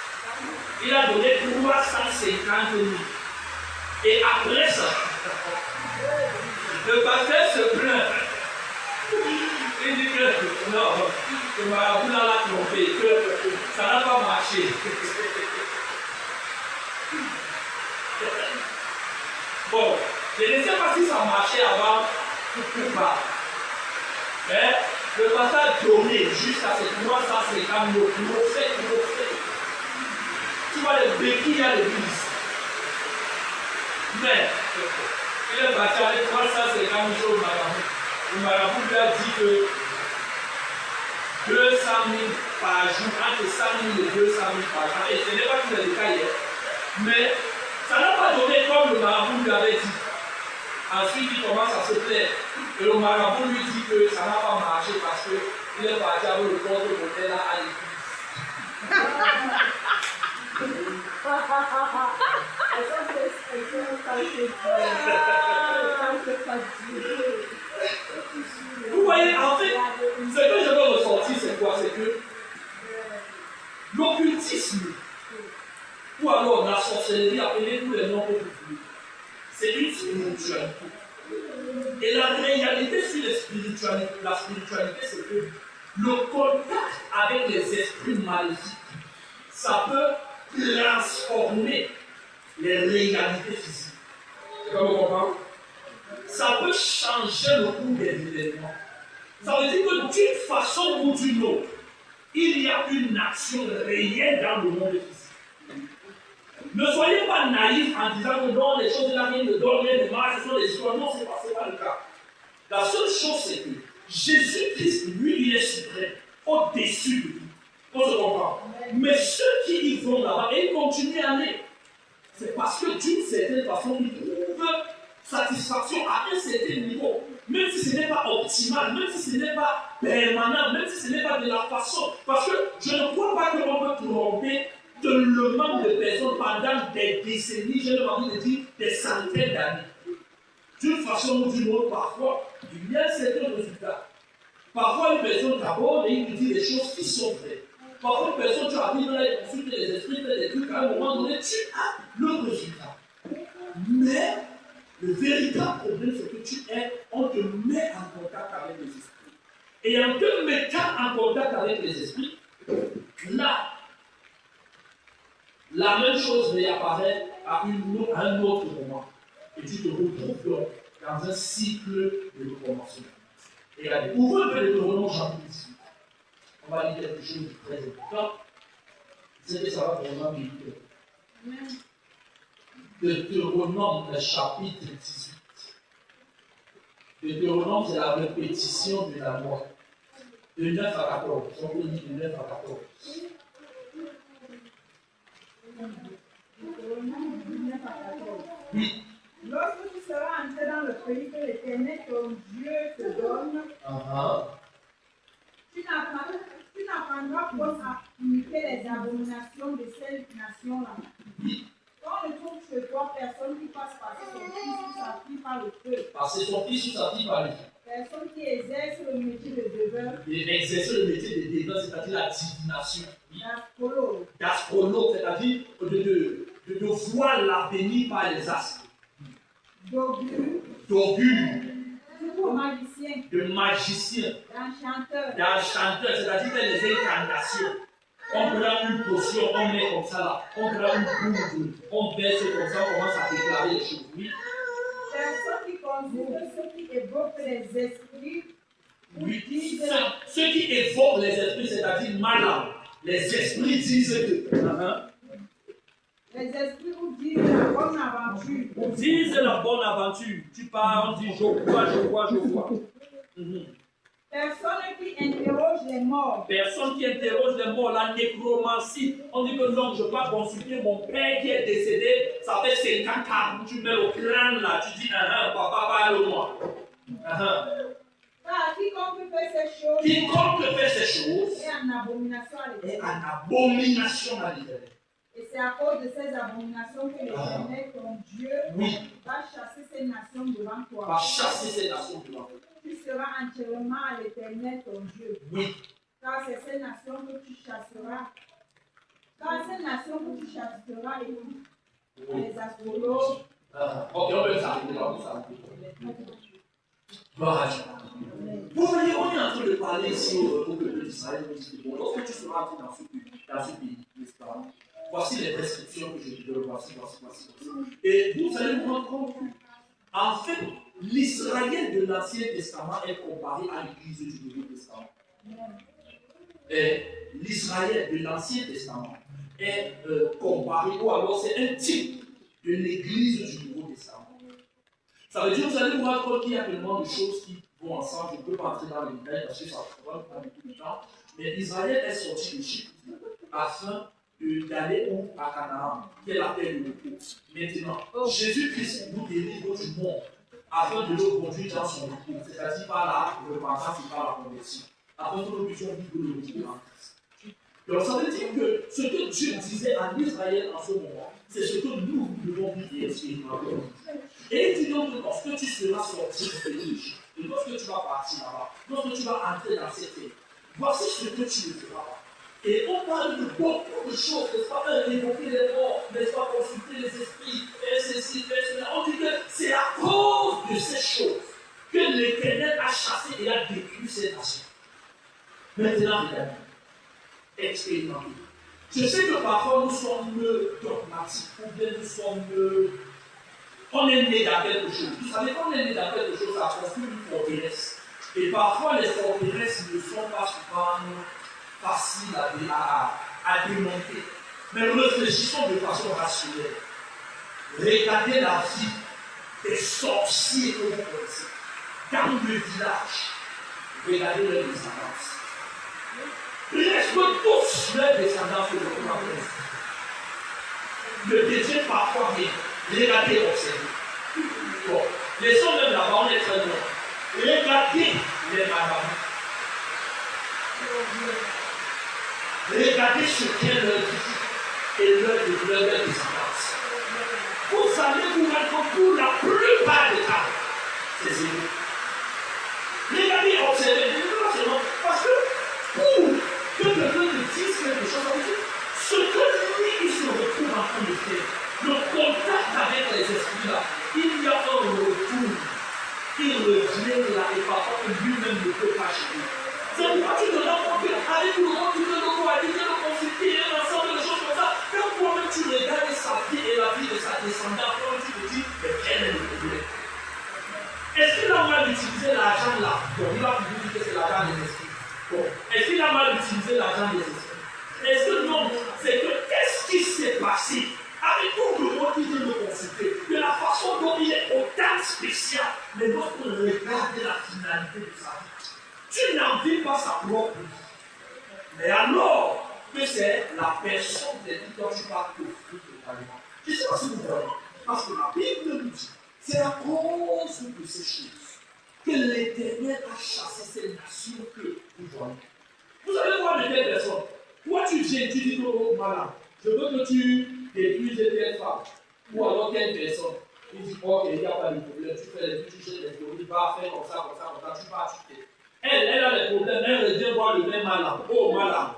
Il a donné 350 000. Et après ça, le pasteur se plaint. Il dit que non, le marabout l'a trompé, que ça n'a pas marché. Bon, je ne sais pas si ça marchait avant ou pas. Mais le pasteur a donné jusqu'à ces 350 000 tu vois les béquilles à l'église. Mais il est parti avec 350 000 au marabout. Le marabout lui a dit que 200 000 par jour, entre 100 000 et 200 000 par jour. Et ce n'est pas tous les détails hier. Mais ça n'a pas donné comme le marabout lui avait dit. Ensuite, il commence à se plaire. Et le marabout lui dit que ça n'a pas marché parce qu'il est parti avec le porte-monnaie là à l'église. Vous voyez, en fait, ce que je veux ressortir, c'est quoi? C'est que l'occultisme, ou alors la sorcellerie, appelez tous les noms que vous voulez, c'est une spiritualité. Et la réalité sur la spiritualité, c'est que le contact avec les esprits maléfiques, ça peut transformer les réalités physiques. C'est comme vous comprenez? Ça peut changer le cours des événements. Ça veut dire que d'une façon ou d'une autre, il y a une action réelle dans le monde physique. Ne soyez pas naïfs en disant que non, les choses là viennent de dormir, de mal, ce sont des histoires. Non, ce n'est pas le cas. La seule chose, c'est que Jésus-Christ, lui, il est suprême, au-dessus de tout. On se comprend. Mais ceux qui y vont là-bas, et ils continuent à aller, c'est parce que d'une certaine façon, ils trouvent satisfaction à un certain niveau. Même si ce n'est pas optimal, même si ce n'est pas permanent, même si ce n'est pas de la façon. Parce que je ne crois pas qu'on peut tromper le nombre de personnes pendant des décennies, je n'ai pas envie de dire des centaines d'années. D'une façon ou d'une autre, parfois, il y a un certain résultat. Parfois, une personne t'aborde et il te dit des choses qui sont vraies. Parfois, une personne, tu arrives là et consultes les esprits, fait des trucs, à un moment donné, tu as le résultat. Mais le véritable problème, c'est que on te met en contact avec les esprits. Et en te mettant en contact avec les esprits, là, la même chose réapparaît à un autre moment. Et tu te retrouves donc dans un cycle de recommencement. Et là, pour eux, le Deutéronome chapitre 18, on va lire quelque chose de très important. C'est que ça va vraiment m'écouter. Deutéronome, le chapitre 18. Deutéronome, c'est la répétition de la loi. De 9 à 14. On peut dire de 9 à 14. Oui. Lorsque tu seras entré dans le pays que l'Éternel ton Dieu te donne, tu n'apprendras pas à imiter les abominations de cette nation-là. Quand ne trouve chez toi personne qui passe passer son fils ou sa fille par le feu, Passer son fils ou sa fille par le feu. Personne qui exerce le métier de deveur. Exercer le métier de deveur, c'est-à-dire la divination. D'astrologue, c'est-à-dire de voir l'avenir par les astres. D'augure. De magicien. D'enchanteur, c'est-à-dire faire les incantations. On prend une potion, on met comme ça là. On prend une poudre, on verse comme ça, on commence à déclarer les choses. Oui. Personne qui consulte ceux qui évoquent les esprits. Oui. Ceux qui évoquent les esprits, c'est-à-dire malades. Les esprits disent que. Les esprits vous disent la bonne aventure. Disent la bonne aventure. Tu parles, on dit je vois. Personne qui interroge les morts. Personne qui interroge les morts, la nécromancie. On dit que non, je ne vais pas consulter mon père qui est décédé. Ça fait 50 ans. Tu mets au crâne là, tu dis papa, parle-moi. Quiconque fait ces choses. Quiconque fait ces choses est en abomination à l'Éternel. Est en abomination à l'Éternel. Et c'est à cause de ces abominations que l'Éternel, ton Dieu, va chasser ces nations devant toi. Va chasser ces nations devant toi. Tu seras entièrement à l'Éternel, ton Dieu. Oui. Car c'est ces nations que tu chasseras. Car ces nations que tu chasseras et les astrologues. Ok, on peut s'arrêter là. Vous voyez, on est en train de parler ici au peuple d'Israël. Lorsque tu seras entré dans ce pays, n'est-ce pas? Voici les prescriptions que je te donne. Voici. Et vous allez vous rendre compte que, en fait, l'Israël de l'Ancien Testament est comparé à l'Église du Nouveau Testament. Et l'Israël de l'Ancien Testament est comparé, ou alors c'est un type de l'Église du Nouveau Testament. Ça veut dire que vous allez voir qu'il y a tellement de choses qui vont ensemble. Je ne peux pas entrer dans les détails parce que ça va prendre beaucoup de temps. Mais Israël est sorti d'Égypte afin d'aller à Canaan, qui est la terre de repos. Maintenant, Jésus-Christ nous délivre du monde afin de le conduire dans son repos, c'est-à-dire par la repentance et par la conversion, afin que nous puissions vivre le repos en Christ. Donc ça veut dire que ce que Dieu disait à Israël en ce moment, c'est ce que nous devons vivre et expérimenter. Et il dit donc que lorsque tu seras sorti de l'Égypte, et lorsque tu vas partir là-bas, lorsque tu vas entrer dans cette terre, voici ce que tu ne feras pas. Et on parle de beaucoup de choses, n'est-ce pas, évoquer les morts, n'est-ce pas, consulter les esprits, et ceci, et cela. On dit que c'est à cause de ces choses que l'Éternel a chassé et a détruit ces nations. Maintenant, regardez, expérimentez. Je sais que parfois nous sommes dogmatiques, ou bien nous sommes. On est né dans quelque chose. Vous savez, quand on est né dans quelque chose, ça construit une forteresse. Et parfois, les forteresses ne sont pas souvent faciles à démonter. Mais réfléchissons de façon rationnelle. Regardez la vie des sorciers que vous connaissez. Dans le village, regardez leur descendance. Presque tous leurs descendants que vous connaissez. Le désir parfois vient. Regardez, observez. Bon, laissons même là-bas, on est très loin. Regardez les madames. Regardez ce qu'est leur vie et leur descendance. Vous allez vous rendre compte pour la plupart des cas, c'est zéro. Regardez, observez, parce que pour que quelqu'un te dise quelque chose, ça veut dire ce que lui, il se retrouve en train de faire. Le contact avec les esprits là, il y a un retour. Il revient là et parfois lui-même ne peut pas gérer. C'est pourquoi tu te rends compte qu'avec le monde, tu peux le consulter un ensemble de choses comme ça. Quand toi-même tu regardes sa vie et la vie de sa descendance, tu te dis, mais quel est le problème? Est-ce qu'il a mal utilisé l'argent là? Bon, il va vous dire que c'est l'argent des esprits. Bon, est-ce qu'il a mal utilisé l'argent des esprits? Est-ce que non? C'est que qu'est-ce qui s'est passé? Avec tout le monde qui vient me consulter, de la façon dont il est autant spécial, mais lorsqu'on regarde la finalité de sa vie, tu n'en vis pas sa propre vie. Mais alors que c'est la personne de qui dont tu vas t'offrir totalement. Je ne sais pas si vous voyez, parce que la Bible nous dit, c'est à cause de ces choses que l'Éternel a chassé ces nations que vous voyez. Vous allez voir de telles personnes. Toi, tu viens, tu dis que, oh, malade, je veux que tu détruises telle femme, ou alors telle personne. Il dit, ok, il n'y a pas de problème, tu fais les tu jettes les théories, va faire comme ça, tu vas, tu fais. Elle a des problèmes, elle revient voir le même malade. Oh, malade,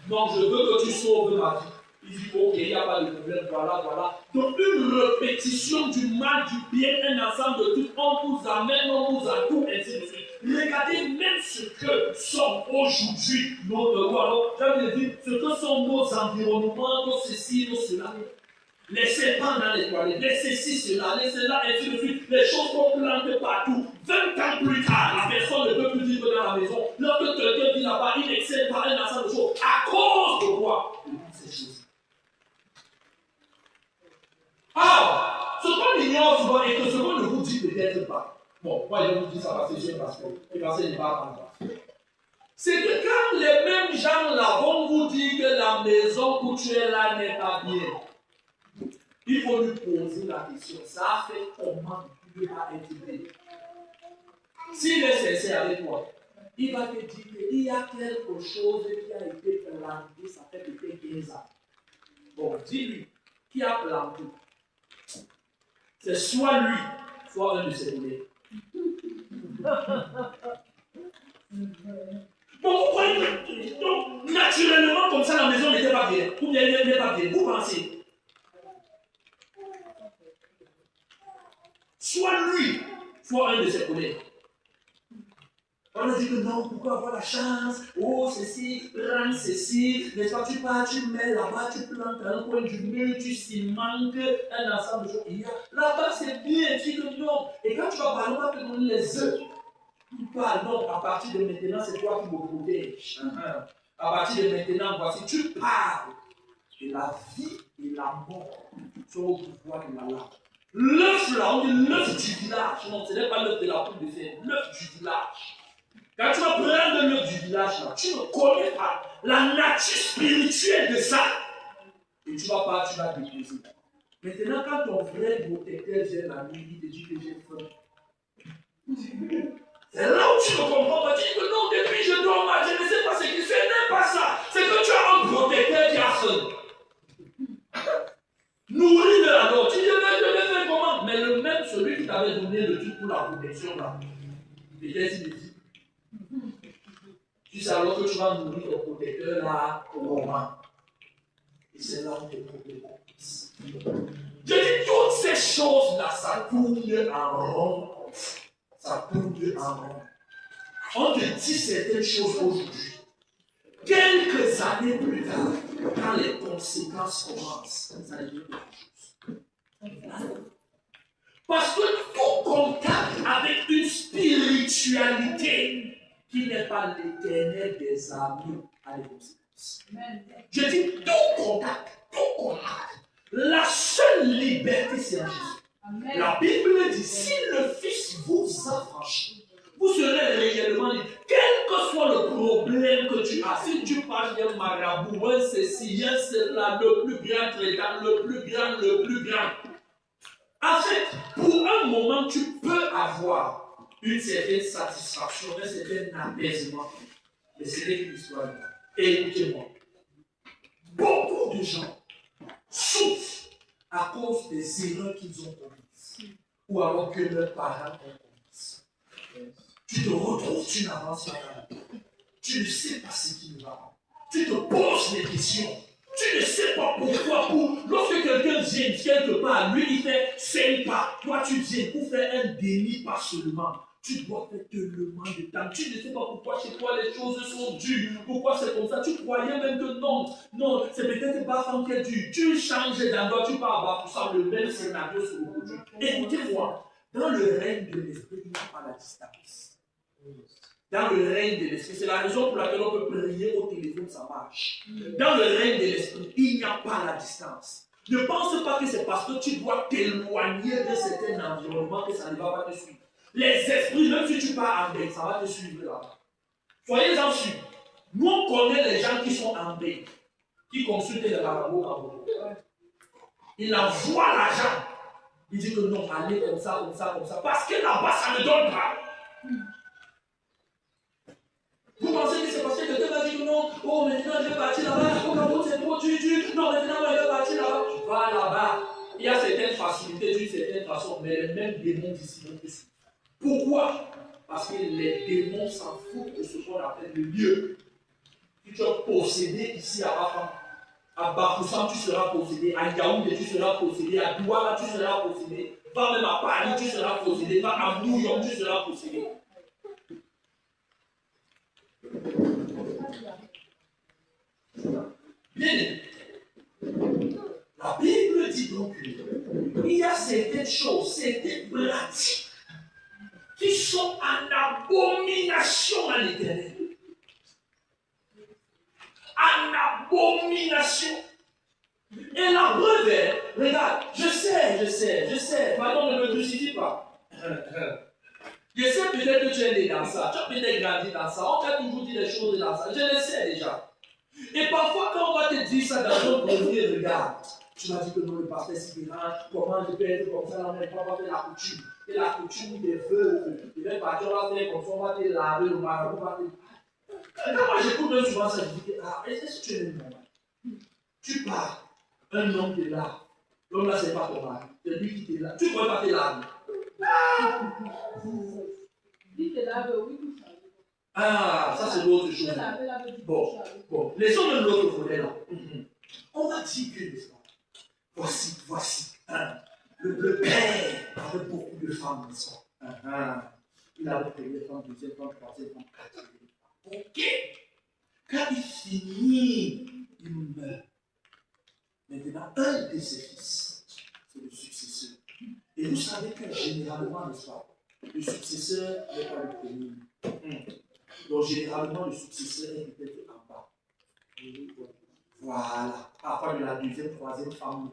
donc je veux que tu sauves ma vie. Il dit, ok, il n'y a pas de problème, voilà. Donc, une répétition du mal, du bien, un ensemble de tout, on vous amène, on vous a tout, ainsi de suite. Regardez même ce que sont aujourd'hui nos alors, j'avais dit, ce que sont nos environnements, nos ceci, nos cela. Les serpents dans les toilettes, les ceci, cela, les cela, ainsi de suite. Les choses qu'on plante partout. 20 ans plus tard, la personne ne peut plus vivre dans la maison. Lorsque quelqu'un vit là-bas, il excelle par un ensemble de choses. À cause de quoi? De toutes ces choses. Ah, ce qu'on ignore souvent et que ce qu'on ne vous dit peut-être pas. Bon, moi je vous dis ça parce que j'ai un pasteur. Et parce que je ne parle pas. C'est que quand les mêmes gens là vont vous dire que la maison où tu es là n'est pas bien, il faut lui poser la question. Ça a fait comment tu ne peux pas être bien? S'il est sincère avec toi, il va te dire qu'il y a quelque chose qui a été planté, ça fait peut-être 15 ans. Bon, dis-lui, qui a planté? C'est soit lui, soit un de ses collègues. Bon, vous voyez, donc, naturellement, comme ça, la maison n'était pas bien. Ou bien elle n'est pas bien. Vous pensez? Soit lui, soit un de ses collègues. On a dit que non, pourquoi avoir la chance? Oh, ceci, prends ceci, n'est-ce pas? Tu pars, tu mets là-bas, tu plantes un coin du mur, tu cimentes un ensemble de choses. Il y a là-bas, c'est bien, tu dis que non. Et quand tu vas parler, on va te donner les œufs. Tu parles, non, à partir de maintenant, c'est toi qui me protèges. À partir de maintenant, voici, tu parles. Et la vie et la mort sont au pouvoir de la langue. L'œuf là, on dit l'œuf du village. Non, ce n'est pas l'œuf de la poule de fer, l'œuf du village. Quand tu vas prendre l'œuf du village là, tu ne connais pas la nature spirituelle de ça. Et tu vas pas, tu vas déposer. Maintenant, quand ton vrai protecteur vient la nuit, il te dit que j'ai faim. C'est là où tu ne comprends pas. Tu dis que non, depuis je dors mal, je ne sais pas ce qu'il fait. Ce n'est pas ça. C'est que tu as un protecteur qui a faim. Nourris de la mort. Tu dis, je vais faire comment? Mais le même, celui qui t'avait donné le truc pour la protection là, peut-être il dit. Tu sais alors que tu vas nourrir ton protecteur là, comment? Et c'est là où tes problèmes commencent. Je dis, toutes ces choses-là, ça tourne en rond. Ça tourne en rond. On te dit certaines choses aujourd'hui. Quelques années plus tard, quand les conséquences commencent, ça devient quelque chose. Parce que tout contact avec une spiritualité qui n'est pas l'éternel des armées a des conséquences. Je dis tout contact. La seule liberté, c'est en Jésus. Amen. La Bible dit, si le Fils vous affranchit, vous serez réellement libre. Quel que soit le problème que tu as, si tu parles d'un marabout, un ceci, un cela, le plus grand traitant, le plus grand. En fait, pour un moment, tu peux avoir une certaine satisfaction, un certain apaisement. Mais ce n'est qu'une histoire. Et écoutez-moi, beaucoup de gens souffrent à cause des erreurs qu'ils ont commises, ou alors que leurs parents ont commises. Tu te retrouves, tu n'avances pas. Tu ne sais pas ce qui ne va pas. Tu te poses des questions. Tu ne sais pas pourquoi. Lorsque quelqu'un vient quelque part, lui il fait 5 pas. Toi tu viens pour faire un déni pas seulement. Tu dois faire tellement de temps. Tu ne sais pas pourquoi chez toi les choses sont dures. Pourquoi c'est comme ça. Tu croyais même que non, c'est peut-être pas femme qui est dure. Tu changes d'endroit, tu pars bas pour ça le même scénario se reproduit. Écoutez-moi, dans le règne de l'esprit, il n'y a pas la distance. Dans le règne de l'esprit, c'est la raison pour laquelle on peut prier au téléphone, ça marche. Dans le règne de l'esprit, il n'y a pas la distance. Ne pense pas que c'est parce que tu dois t'éloigner d'un certain environnement que ça ne va pas te suivre. Les esprits, même si tu pars en bain, ça va te suivre là-bas. Soyez-en sûrs. Nous, on connaît les gens qui sont en bain, qui consultent les marabouts en bain. Il envoie l'argent. Il dit que non, allez comme ça, comme ça, comme ça. Parce que là-bas, ça ne donne pas. Vous pensez que c'est parce que quelqu'un va dire que non, oh maintenant je vais partir là-bas, oh Cameroun c'est trop dur, non maintenant je vais partir là-bas. Tu vas là-bas. Il y a certaines facilités d'une certaine façon, mais les mêmes démons d'ici vont te suivre. Pourquoi? Parce que les démons s'en foutent de ce qu'on appelle le lieu. Si tu es possédé ici à Bafam, à Bafoussam tu seras possédé, à Yaoundé tu seras possédé, à Douala tu seras possédé, va même à Paris tu seras possédé, va à New York tu seras possédé. Bien, la Bible dit donc qu'il y a certaines choses, certaines pratiques qui sont en abomination à l'Éternel. En abomination. Et la preuve est, regarde, je sais, pardon, ne me crucifie pas. Je sais peut-être que tu es né dans ça, tu as peut-être grandi dans ça, on t'a toujours dit des choses dans ça, je le sais déjà. Et parfois, quand on va te dire ça dans ton premier regard, tu m'as dit que non, le pasteur c'est grand, comment je peux être comme ça, on n'est pas fait la coutume. Et la coutume des veuves, il va partir, on va faire comme ça, on va te laver le marabout, on va te. Quand moi j'écoute même souvent ça, je dis que, ah, est-ce que tu es le normal? Tu pars, un homme te lave. L'homme là, c'est pas ton mari, c'est lui qui te lave. Tu ne pourrais pas te laver. Il te lave, oui. Ah, ça c'est l'autre chose. Bon, laissons même l'autre volet là. On va dire que, voici, le père avait beaucoup de femmes, n'est-ce pas? Il avait première femme, deuxième femme, troisième femme, quatrième femme. Ok. Quand il finit, il meurt. Maintenant, un de ses fils, c'est le successeur. Et vous savez que généralement, n'est-ce pas, le successeur n'est pas le premier. Donc, généralement, le successeur est peut-être en bas. Voilà. Parfois, de la deuxième, troisième femme.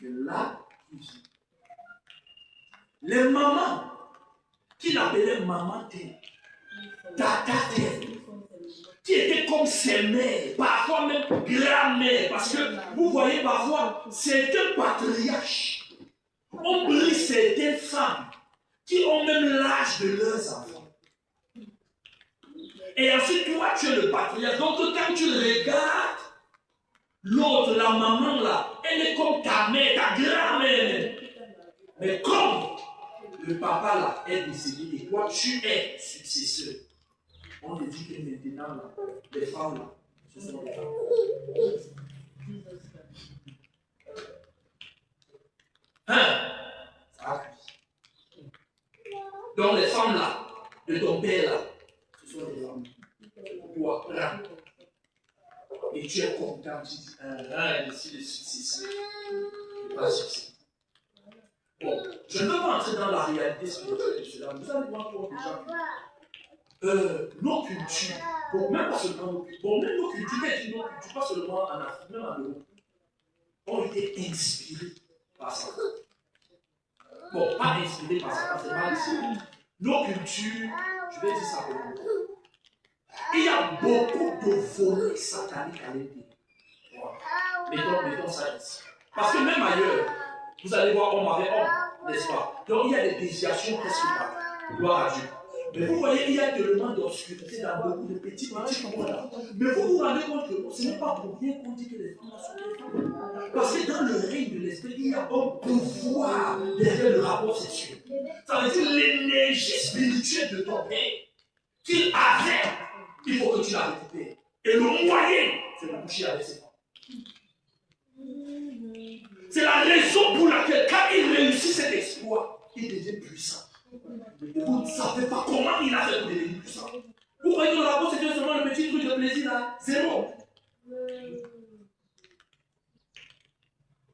C'est là qu'il vit. Les mamans, qu'il appelait maman telle, tata telle, qui étaient comme ses mères, parfois même grand-mère, parce que vous voyez parfois, certains patriarches ont pris certaines femmes qui ont même l'âge de leurs enfants. Et ensuite, toi, tu es le patriarche. Donc, quand tu regardes l'autre, la maman là, elle est comme ta mère, ta grand-mère. Mais comme le papa là est décédé et toi, tu es successeur, on te dit que maintenant, là, les femmes là, ce sont des femmes. Ça a cuit. Donc, les femmes là, de ton père là, ce sont des femmes. Toi, là. Et tu es content, tu dis, ici le successeur. Pas succès. Bon, je ne veux pas entrer dans la réalité spirituelle de cela. Vous allez voir pour déjà nos cultures, bon, même pas seulement nos cultures, bon, même nos cultures, nos cultures, pas seulement en Afrique, même en Europe, ont été inspirées par ça. Bon, pas inspirées par ça, c'est mal ici. Nos cultures, je vais dire ça pour vous. Il y a beaucoup de volets sataniques à l'intérieur. Mettons ça ici. Parce que même ailleurs, vous allez voir homme avec homme, n'est-ce pas? Donc il y a des déviations presque partout. Gloire à Dieu. Mais vous voyez, il y a tellement d'obscurité dans beaucoup de petits points. Mais vous vous rendez compte que ce n'est pas pour rien qu'on dit que les femmes sont des femmes. Parce que dans le règne de l'esprit, il y a un pouvoir derrière le rapport sexuel. Ça veut dire l'énergie spirituelle de ton père qu'il avait, il faut que tu la récupères. Et le moyen, c'est de coucher avec ses femmes. C'est la raison pour laquelle, quand il réussit cet exploit, il devient puissant. Vous ne savez pas comment il a fait pour devenir puissant. Vous croyez que le rapport, c'était seulement le petit truc de plaisir là? Zéro.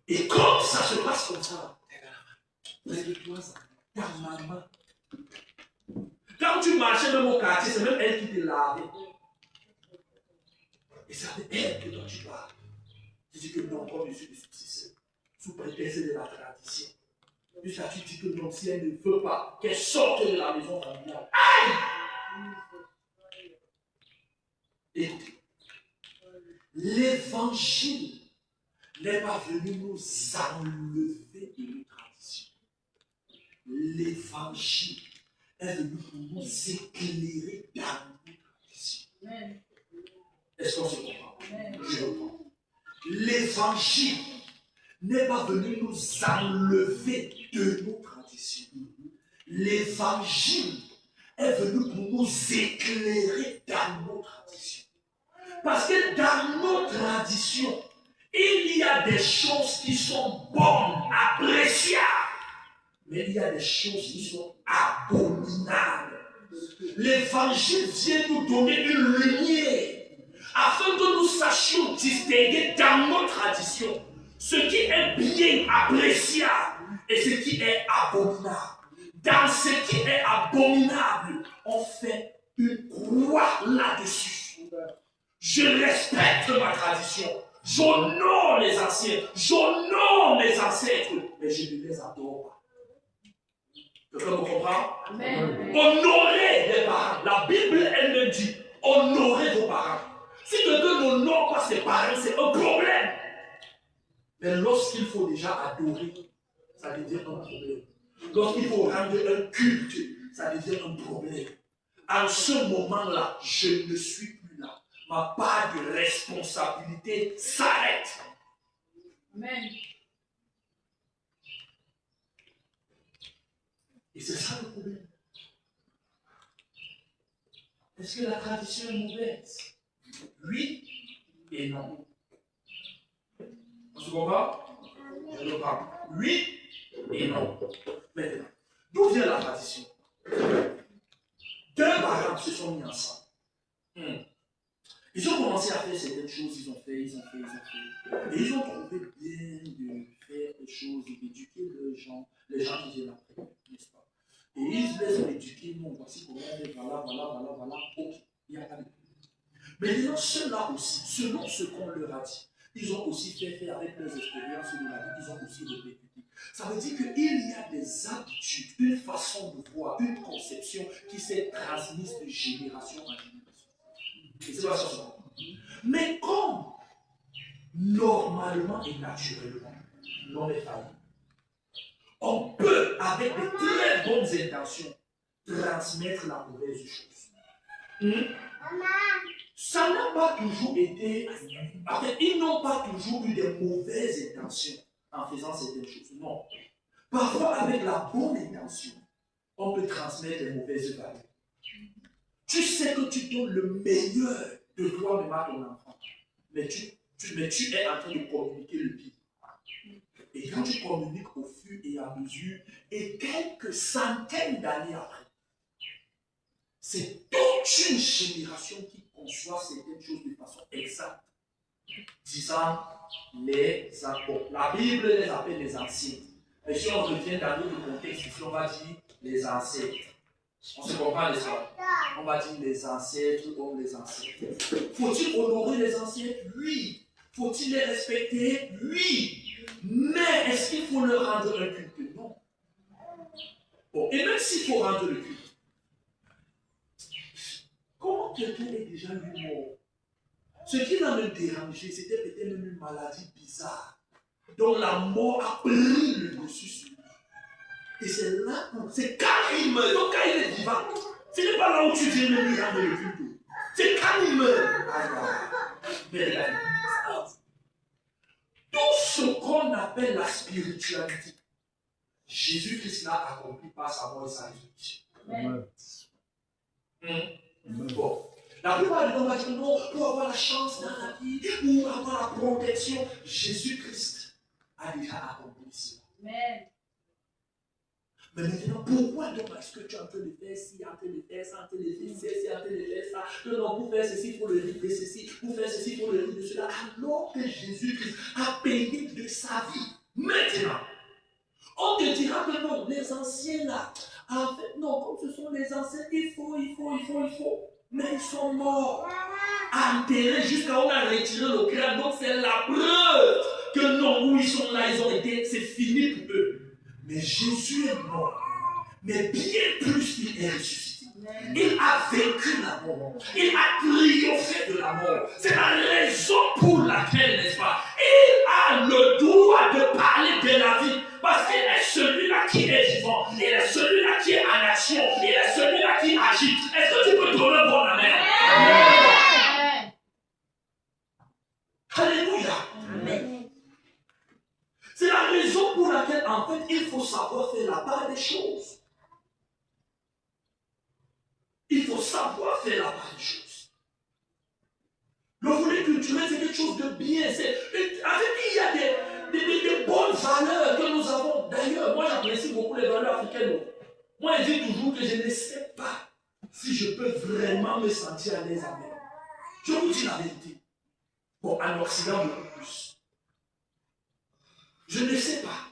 Et quand ça se passe comme ça, regarde-toi ça, ta maman. Quand tu marchais même au quartier, c'est même elle qui te lavait. Et c'est avec elle que toi tu parles. Tu dis que non, comme je suis le successeur, sous prétexte de la tradition. Jusqu'à tu dis que non, si elle ne veut pas qu'elle sorte de la maison familiale. Aïe! Écoutez, l'évangile n'est pas venu nous enlever de nos traditions. L'évangile est venu pour nous éclairer dans nos traditions. Est-ce qu'on se comprend? Je reprends. L'évangile n'est pas venu nous enlever de nos traditions. L'évangile est venu pour nous éclairer dans nos traditions. Parce que dans nos traditions, il y a des choses qui sont bonnes, appréciables, mais il y a des choses qui sont abominables. L'évangile vient nous donner une lumière afin que nous sachions distinguer dans nos traditions ce qui est bien appréciable et ce qui est abominable. Dans ce qui est abominable, on fait une croix là-dessus. Je respecte ma tradition. J'honore les anciens. J'honore mes ancêtres. Mais je ne les adore pas. Quelqu'un me comprend? Amen. Honorez les parents. La Bible elle-même dit honorez vos parents. Si quelqu'un n'honore pas ses parents, c'est un problème. Mais lorsqu'il faut déjà adorer, ça devient un problème. Lorsqu'il faut rendre un culte, ça devient un problème. En ce moment-là, je ne suis plus là. Ma part de responsabilité s'arrête. Amen. Et c'est ça le problème. Est-ce que la tradition est mauvaise? Oui et non. On se comprend? Je le parle. Oui et non. Maintenant, d'où vient la tradition? Deux parents se sont mis ensemble. Ils ont commencé à faire certaines choses, ils ont fait. Et ils ont trouvé bien de faire des choses, d'éduquer les gens qui viennent après, n'est-ce pas? Et ils les ont éduqués, non, voici comment on est, voilà, ok, il n'y a pas de problème. Maintenant, ceux-là aussi, selon ce qu'on leur a dit, ils ont aussi fait avec leurs expériences de la vie, ils ont aussi répété. Ça veut dire qu'il y a des habitudes, une façon de voir, une conception qui s'est transmise de génération en génération. Et c'est pas ça. Mais comme normalement et naturellement, l'homme est faillible, on peut, avec de très bonnes intentions, transmettre la mauvaise chose. Ça n'a pas toujours été. En fait, ils n'ont pas toujours eu de mauvaises intentions en faisant certaines choses. Non. Parfois, avec la bonne intention, on peut transmettre les mauvaises valeurs. Tu sais que tu donnes le meilleur de toi-même à ton enfant, mais tu es en train de communiquer le pire. Et quand tu communiques au fur et à mesure, et quelques centaines d'années après, c'est toute une génération qui conçoit certaines choses de façon exacte. Disant les apôtres. La Bible les appelle les anciens. Mais si on revient dans notre contexte, ici on va dire les ancêtres. On se comprend les ça. On va dire les ancêtres comme les ancêtres. Faut-il honorer les ancêtres? Oui. Faut-il les respecter? Oui. Mais est-ce qu'il faut leur rendre un culte? Non. Bon, et même s'il faut rendre le culte, comment quelqu'un est déjà eu mort? Ce qui l'a même dérangé, c'était peut-être même une maladie bizarre, dont la mort a pris le dessus sur lui. Et c'est là où, c'est quand il meurt, donc quand il est vivant, ce n'est pas là où tu viens même lui rendre le culte. C'est quand il meurt. Mais regardez, tout ce qu'on appelle la spiritualité, Jésus-Christ l'a accompli par sa mort et sa résurrection. Bon. La plupart du temps, on va dire non, pour avoir la chance dans la vie, pour avoir la protection, Jésus-Christ a déjà accompli cela. Mais maintenant, pourquoi donc est-ce que tu es en train de faire ci, en train de faire ça, en train de faire ceci, en train de faire ça, que non, pour faire ceci, il faut le rite de ceci, pour faire ceci, il faut le rite de cela, alors que Jésus-Christ a payé de sa vie. Maintenant, on te dira que non, les anciens là, en fait, non, comme ce sont les anciens, il faut. Mais ils sont morts, enterrés jusqu'à on a retiré le crâne. Donc c'est la preuve que non, où ils sont là, ils ont été, c'est fini pour eux. Mais Jésus est mort. Mais bien plus, il est ressuscité. Il a vaincu la mort. Il a triomphé de la mort. C'est la raison pour laquelle, n'est-ce pas, il a le droit de parler de la vie. Parce qu'il est celui-là qui est vivant. Il est celui-là qui est en action. Il est celui-là qui agit. Est-ce que tu peux donner bon amen? Alléluia. Amen. C'est la raison pour laquelle, en fait, il faut savoir faire la part des choses. Il faut savoir faire la part des choses. Le volet culturel, c'est quelque chose de bien. Il y a des bonnes valeurs que nous avons. D'ailleurs, moi, j'apprécie beaucoup les valeurs africaines. Moi, je dis toujours que je ne sais pas si je peux vraiment me sentir à l'aise avec. Je vous dis la vérité. Bon, en Occident, beaucoup plus. Je ne sais pas.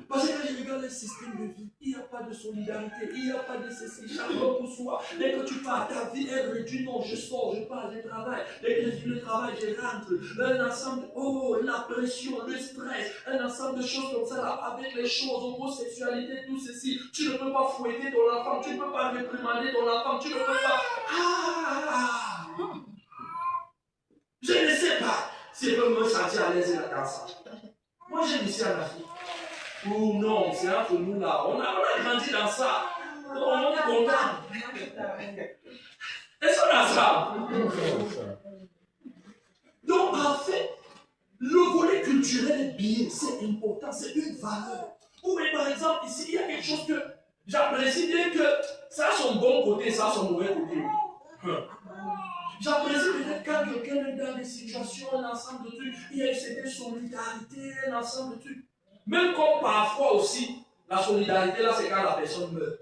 Parce que quand je regarde le système de vie, il n'y a pas de solidarité, il n'y a pas de ceci, chacun pour soi. Dès que tu pars, ta vie est réduite. Non, je sors, je pars, je travaille. Dès que je finis le travail, je rentre. Un ensemble, la pression, le stress, un ensemble de choses comme ça, là, avec les choses, homosexualité, tout ceci. Tu ne peux pas fouetter ton enfant, tu ne peux pas réprimander ton enfant, tu ne peux pas. Je ne sais pas si je peux me sentir à l'aise dans ça. Moi, j'aime ici en Afrique. Oh non, c'est entre nous là. On a grandi dans ça. On est content. Est-ce qu'on a ça? Donc, en fait, le volet culturel est bien, c'est important, c'est une valeur. Vous voyez, par exemple, ici, il y a quelque chose que j'apprécie bien que ça a son bon côté, ça a son mauvais côté. J'apprécie peut-être quand quelqu'un est dans des situations, un ensemble de trucs, il y a une certaine solidarité, un ensemble de trucs. Même comme parfois aussi, la solidarité là, c'est quand la personne meurt.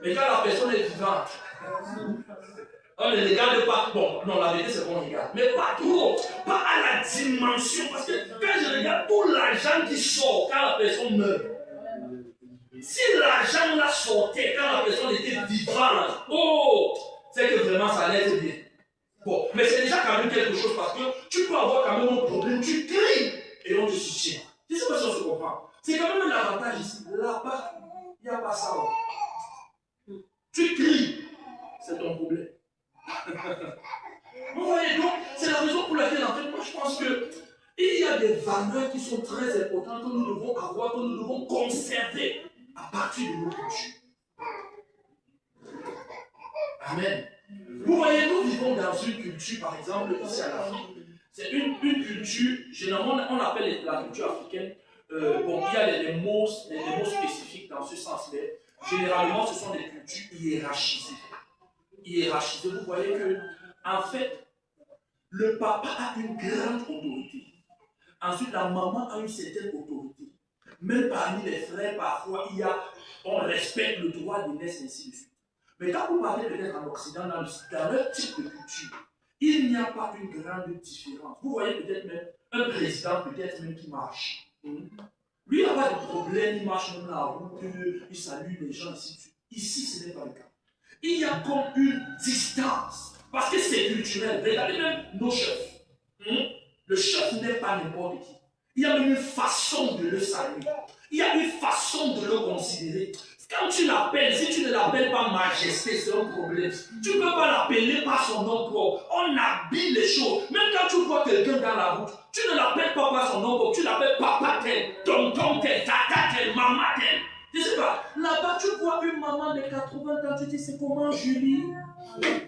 Mais quand la personne est vivante, on ne regarde pas. Bon, non, la vérité c'est qu'on regarde. Mais pas trop, pas à la dimension. Parce que quand je regarde tout l'argent qui sort quand la personne meurt, si l'argent là sortait quand la personne était vivante, c'est que vraiment ça allait être bien. Bon, mais c'est déjà quand même quelque chose parce que tu peux avoir quand même un problème, tu cries et on te soutient. Je ne sais pas si on se comprend. C'est quand même un avantage ici. Là-bas, il n'y a pas ça. Tu cries, c'est ton problème. Vous voyez donc, c'est la raison pour laquelle en fait, moi je pense que il y a des valeurs qui sont très importantes que nous devons avoir, que nous devons conserver à partir de nos cultures. Amen. Vous voyez, nous vivons dans une culture, par exemple, ici en Afrique. C'est une culture, généralement, on appelle la culture africaine. Bon, il y a les mots spécifiques dans ce sens-là. Généralement, ce sont des cultures hiérarchisées. Hiérarchisées, vous voyez que, en fait, le papa a une grande autorité. Ensuite, la maman a une certaine autorité. Même parmi les frères, parfois, on respecte le droit de naissance, ainsi de suite. Mais quand vous parlez peut-être en Occident, dans leur type de culture, il n'y a pas une grande différence. Vous voyez peut-être même un président, peut-être même qui marche. Lui, il n'a pas de problème, il marche même la route, il salue les gens, ainsi de suite. Ici, ce n'est pas le cas. Il y a comme une distance, parce que c'est culturel. Regardez même nos chefs. Le chef n'est pas n'importe qui. Il y a même une façon de le saluer. Il y a une façon de le considérer. Quand tu l'appelles, si tu ne l'appelles pas majesté, c'est un problème. Tu ne peux pas l'appeler par son nom propre. On habille les choses. Même quand tu vois quelqu'un dans la route, tu ne l'appelles pas par son nom propre. Tu l'appelles papa tel, tonton tel, tata tel, maman tel. Je ne sais pas. Là-bas, tu vois une maman de 80 ans, tu dis c'est comment Julie? Maman,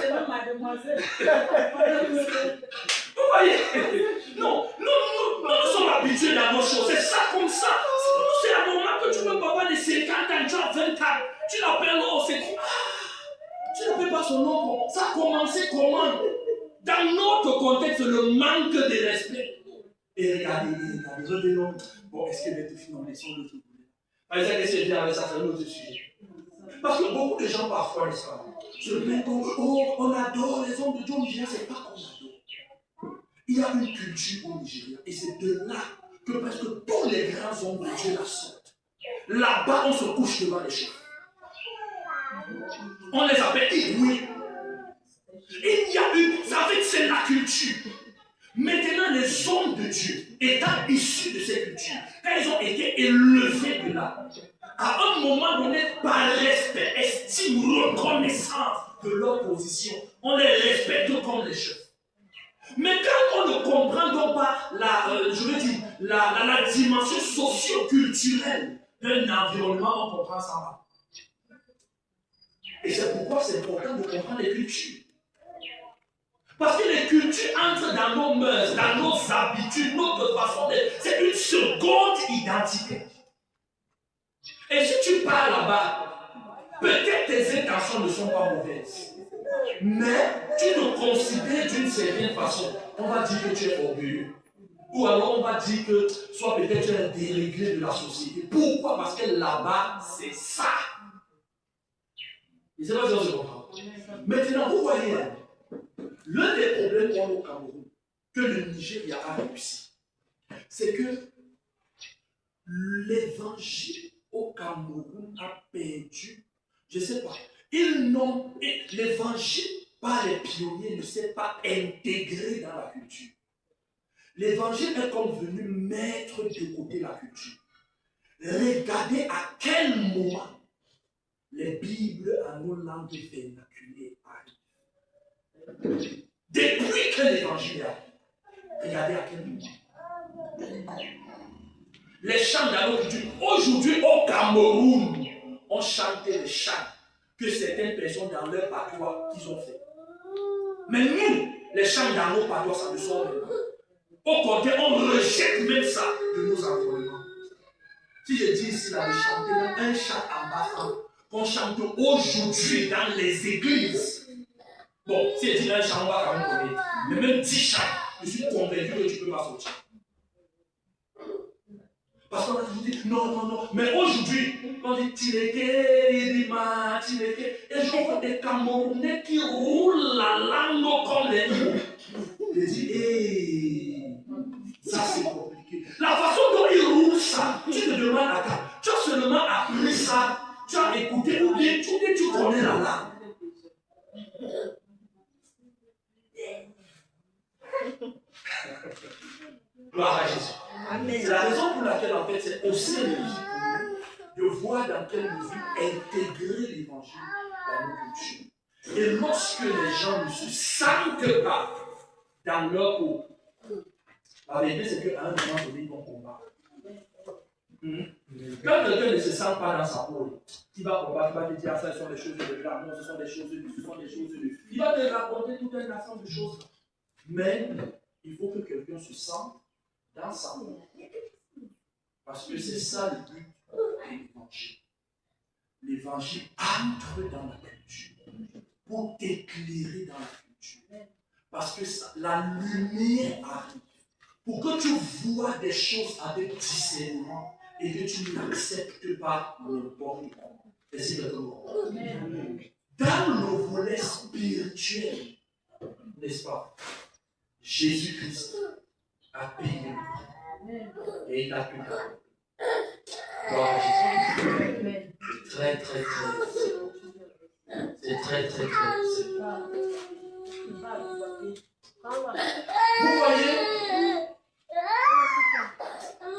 c'est même mademoiselle. Vous voyez? Non, nous sommes habitués dans nos choses. C'est ça comme ça. C'est un moment que tu veux papa de 50 ans, tu as 20 ans. Tu l'appelles, c'est quoi? Tu n'appelles pas son nom. Ça a commencé comment? Dans notre contexte, le manque de respect. Et regardez, revenons. Bon, est-ce que les filles, on laisse l'autre problème? Par exemple, qu'est-ce que je dis avec ça, c'est un autre sujet. Parce que beaucoup de gens, parfois, n'est-ce pas, se plaignent on adore les hommes de Dieu au Nigeria, c'est pas qu'on adore. Il y a une culture au Nigeria, et c'est de là que presque tous les grands hommes de Dieu la sortent. Là-bas, on se couche devant les chefs. On les appelle oui. Il y a une, ça fait que c'est la culture. Maintenant, les hommes de Dieu, étant issus de ces cultures, quand ils ont été élevés de là, à un moment donné, par respect, estime, reconnaissance de leur position, on les respecte comme les chefs. Mais quand on ne comprend donc pas la dimension socio-culturelle d'un environnement, on comprend ça mal. Et c'est pourquoi c'est important de comprendre les cultures. Parce que les cultures entrent dans nos mœurs, dans nos habitudes, notre façon d'être. C'est une seconde identité. Et si tu pars là-bas, peut-être tes intentions ne sont pas mauvaises. Mais tu te considères d'une certaine façon. On va dire que tu es orgueilleux. Ou alors on va dire que soit peut-être tu es un délégué de la société. Pourquoi? Parce que là-bas, c'est ça. Et c'est pas ça que je comprends. Maintenant, vous voyez, l'un des problèmes qu'on a au Cameroun, que le Nigeria a réussi, c'est que l'évangile au Cameroun a perdu, je ne sais pas, l'évangile par les pionniers ne s'est pas intégré dans la culture. L'évangile est comme venu mettre de côté la culture. Regardez à quel moment les Bibles en nos langues vernaculaires arrivent. Depuis que l'évangile arrive, regardez à quel moment. Les chants dans nos cultures. Aujourd'hui au Cameroun, on chantait les chants que certaines personnes dans leur patois qu'ils ont fait. Mais nous, les chants dans nos patois, ça ne sort même pas. Au contraire, on rejette même ça de nos environnements. Si je dis ici, là, de chanter même un chant en bas, qu'on chante aujourd'hui dans les églises. Bon, si je dis un chant, on va quand même connaître. Mais même 10 chants, je suis convaincu que tu ne peux pas sortir. Parce qu'on a dit, non. Mais aujourd'hui, on dit Tileke, Irima, Tileke. Et je vois des Camerounais qui roulent la langue comme les loups. Je dis, hé, ça c'est compliqué. La façon dont ils roulent ça, tu te demandes, attends, tu as seulement appris ça, tu as écouté, ou bien tu connais la langue. Gloire à Jésus. Amen. C'est la raison pour laquelle, en fait, c'est aussi logique de voir dans quelle mesure intégrer l'évangile dans nos cultures. Et lorsque les gens ne se sentent pas dans leur peau, la vérité, c'est qu'à un moment donné, ils vont combattre. Quand quelqu'un ne se sent pas dans sa peau, il va combattre, il va te dire, ça, ce sont des choses de blanc, non, ce sont des choses de Il va te raconter tout un ensemble de choses. Mais il faut que quelqu'un se sente dans sa peau. Parce que c'est ça le but de l'évangile. L'évangile entre dans la culture pour t'éclairer dans la culture. Parce que ça, la lumière arrive pour que tu vois des choses avec discernement et que tu n'acceptes pas n'importe quoi. Et c'est le mot. Dans le volet spirituel, n'est-ce pas? Jésus-Christ a payé le prix et il a pu l'accomplir. Gloire à Jésus. C'est très. C'est très. Vous voyez,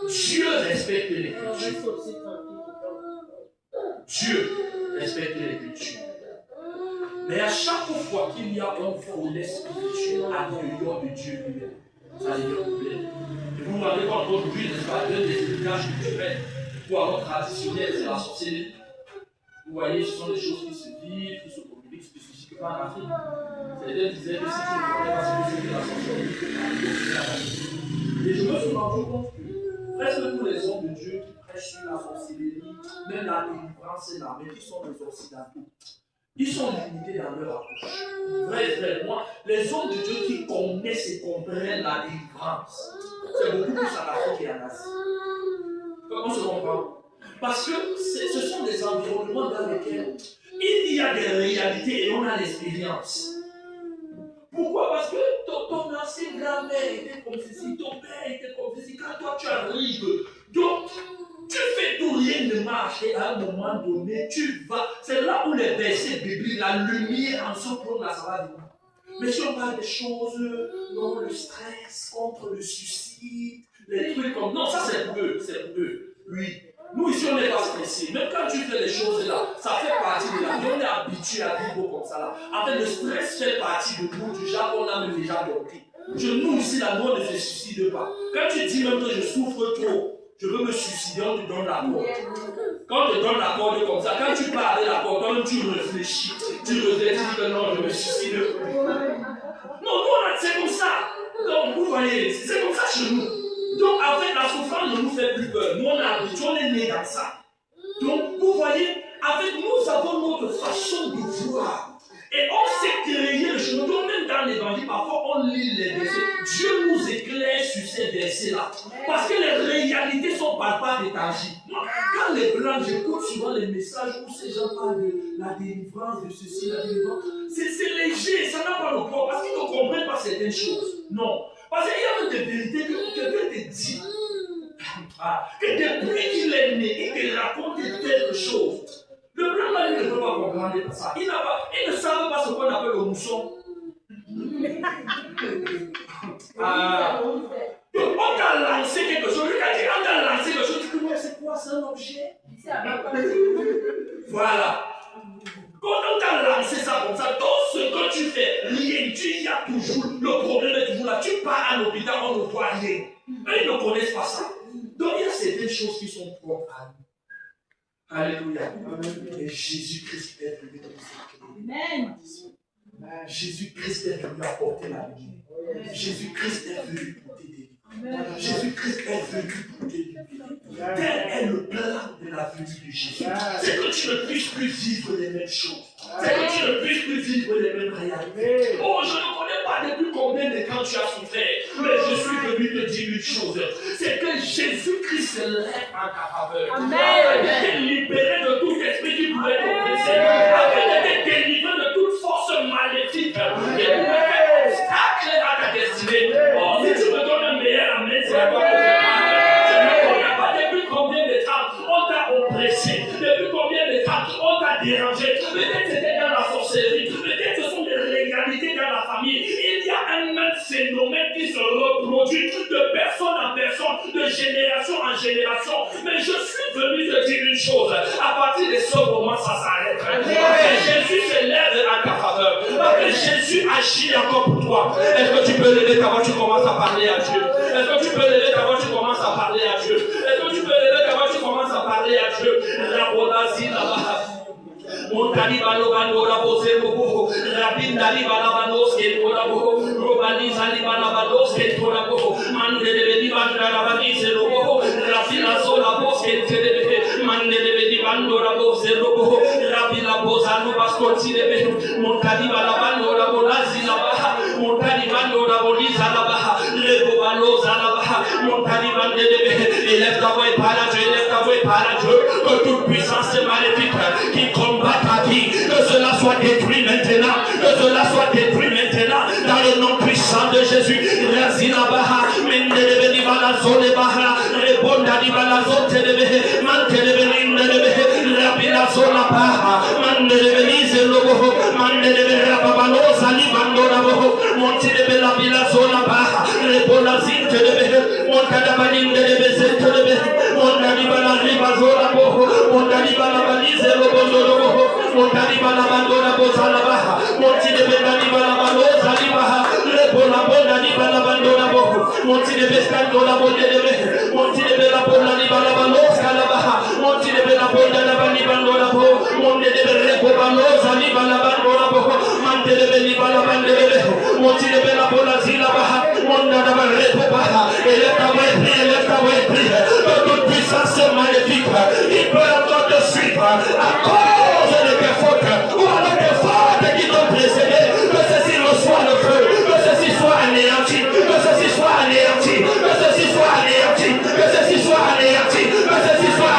Dieu respecte les cultures. Dieu respecte les cultures. Mais à chaque fois qu'il y a un volet spirituel à l'intérieur de Dieu lui-même, ça devient un problème. Et vous vous rendez compte qu'aujourd'hui, n'est-ce pas, l'un des héritages culturels ou alors traditionnels, c'est la sorcellerie. Vous voyez, ce sont des choses qui se vivent, qui se communiquent spécifiquement en Afrique. Certains disaient que si tu ne connais pas ce que c'est la sorcellerie, et je me suis rendu compte que presque tous les hommes de Dieu qui prêchent sur la sorcellerie, même la délivrance et l'armée, qui sont les occidentaux, ils sont limités dans leur approche. Vrai, moi, les hommes de Dieu qui connaissent et comprennent la délivrance, c'est beaucoup plus en Afrique et en Asie. Comment se comprend? Parce que ce sont des environnements dans lesquels il y a des réalités et on a l'expérience. Pourquoi? Parce que ton ancien grand-mère était comme ceci, ton père était comme ceci, quand toi tu arrives, donc tu fais tout, rien ne marche et à un moment donné, tu vas. C'est là où les versets bibliques, la lumière en se prend là, ça va venir. Mais si on parle des choses, non, le stress contre le suicide, les trucs comme. Non, ça c'est pour eux, oui. Nous ici on n'est pas stressés. Même quand tu fais les choses là, ça fait partie de la vie. On est habitué à vivre comme ça là. En fait, le stress fait partie de nous, du genre on a même déjà compris. Je noue ici la loi ne se suicide pas. Quand tu dis même que je souffre trop, je veux me suicider, on te donne la corde. Quand on te donne la corde comme ça, quand tu parles de la corde, toi-même tu réfléchis, tu regrettes, tu dis que non, je me suicide. Non, c'est comme ça. Donc, vous voyez, c'est comme ça chez nous. Donc, en fait, la souffrance ne nous fait plus peur. Nous, on est habitués, on est nés dans ça. Donc, vous voyez, avec nous avons notre façon de voir. Et on s'est créé le chemin. Donc, même dans l'évangile, parfois, on lit les versets. Dieu nous éclaire sur ces versets-là. Parce que les réalités sont palpables et tangibles. Quand les blancs, j'écoute souvent les messages où ces gens parlent de la délivrance, de ceci, la délivrance. C'est léger, ça n'a pas le poids. Parce qu'ils ne comprennent pas certaines choses. Non. Parce qu'il y a même des vérités que quelqu'un te dit. Que depuis qu'il est né, il te raconte quelque chose. Le blanc là, il ne peut pas comprendre ça. Il ne savent pas ce qu'on appelle le mousson. Donc, on t'a lancé quelque chose. Lui, quand on t'a lancé quelque chose, tu dis mais c'est quoi, c'est un objet? Voilà. Quand on t'a lancé ça comme ça, tout ce que tu fais, rien, il y a toujours, le problème est toujours là. Tu pars à l'hôpital, on ne voit rien. Eux, ils ne connaissent pas ça. Donc, il y a certaines choses qui sont propres à nous. Alléluia. Et Jésus-Christ est venu nous éclairer. Jésus-Christ est venu apporter la lumière. Jésus-Christ est venu pour t'aider. Jésus-Christ est venu pour t'aider. Tel est le plan de la venue de Jésus. C'est que tu ne puisses plus vivre les mêmes choses. C'est que tu ne puisses plus vivre les mêmes réalités. Oh, je ne connais pas depuis combien de temps tu as souffert, mais je suis venu te dire une chose. C'est que Jésus-Christ se lève en ta faveur. Afin de te libérer de tout esprit qui pouvait t'oppresser. Afin de te délivrer de toute force maléfique qui pouvait faire obstacle à ta destinée. Oh, si tu me donnes un meilleur amen, c'est à toi que je parle. Je ne connais pas depuis combien de temps on t'a oppressé. Depuis combien de temps on t'a dérangé. Peut-être c'était dans la sorcellerie. Peut-être ce sont des réalités dans la famille. Il y a un même phénomène qui se reproduit de personne en personne, de génération en génération. Mais je suis venu te dire une chose. À partir de ce moment, ça s'arrête. Parce que Jésus se lève en ta faveur. Parce que Jésus agit encore pour toi. Est-ce que tu peux lever ta voix, tu commences à parler à Dieu? Est-ce que tu peux lever ta voix, tu commences à parler à Dieu? Est-ce que tu peux lever ta voix, tu commences à parler à Dieu? La bonasi là-bas. Montali balobano la bose bobo, rabin dali balabanos ke torabo, robani zali balabanos ke torabo, mande de bedi banda la bani se robo, rabina sola bos ke terebe, mande de bedi bando la bose robo, rabina bosa no baskoti de montali balabano la bolazi la baha, montali bando la boliza la baha, lebo baloza la baha, montali bande de élève ta voix et parle à Dieu, élève ta voix et parle à Dieu, que toute puissance maléfique qui combat ta vie, que cela soit détruit maintenant, que cela soit détruit maintenant, dans le nom puissant de Jésus. Razina baha, mendele di balazole baha, rebonda di balazote de mantele de rabila zola baha, mandele belize lobo, mandele rababalosa li bandora boho, monte de bela bila zola baha, rebola zinte de montada balinde de bezente de monda di bala riba zola boho, monda di bala balize lobo zola montari balabandora bozala baha, monti de bedani balabaloza li baha, rebola bonda di balabandora boho, monti de bescandola bonde de be, monti de bela bonda di balabaloza la baha, monti de bela bonda la bani bandora boho, monte de rebo baloza li balabandora boho, mante de beli balabande de be, monti de bela bonda zila baha, monda da rebo baha, élève ta voix, prie, que toute puissance maléfique, il peut encore te suivre, à cause de tes fautes, ou alors des fautes qui t'ont précédé, que ceci reçoit le feu, que ceci soit anéanti, que ceci soit anéanti, que ceci soit anéanti, que ceci soit anéanti, que ceci soit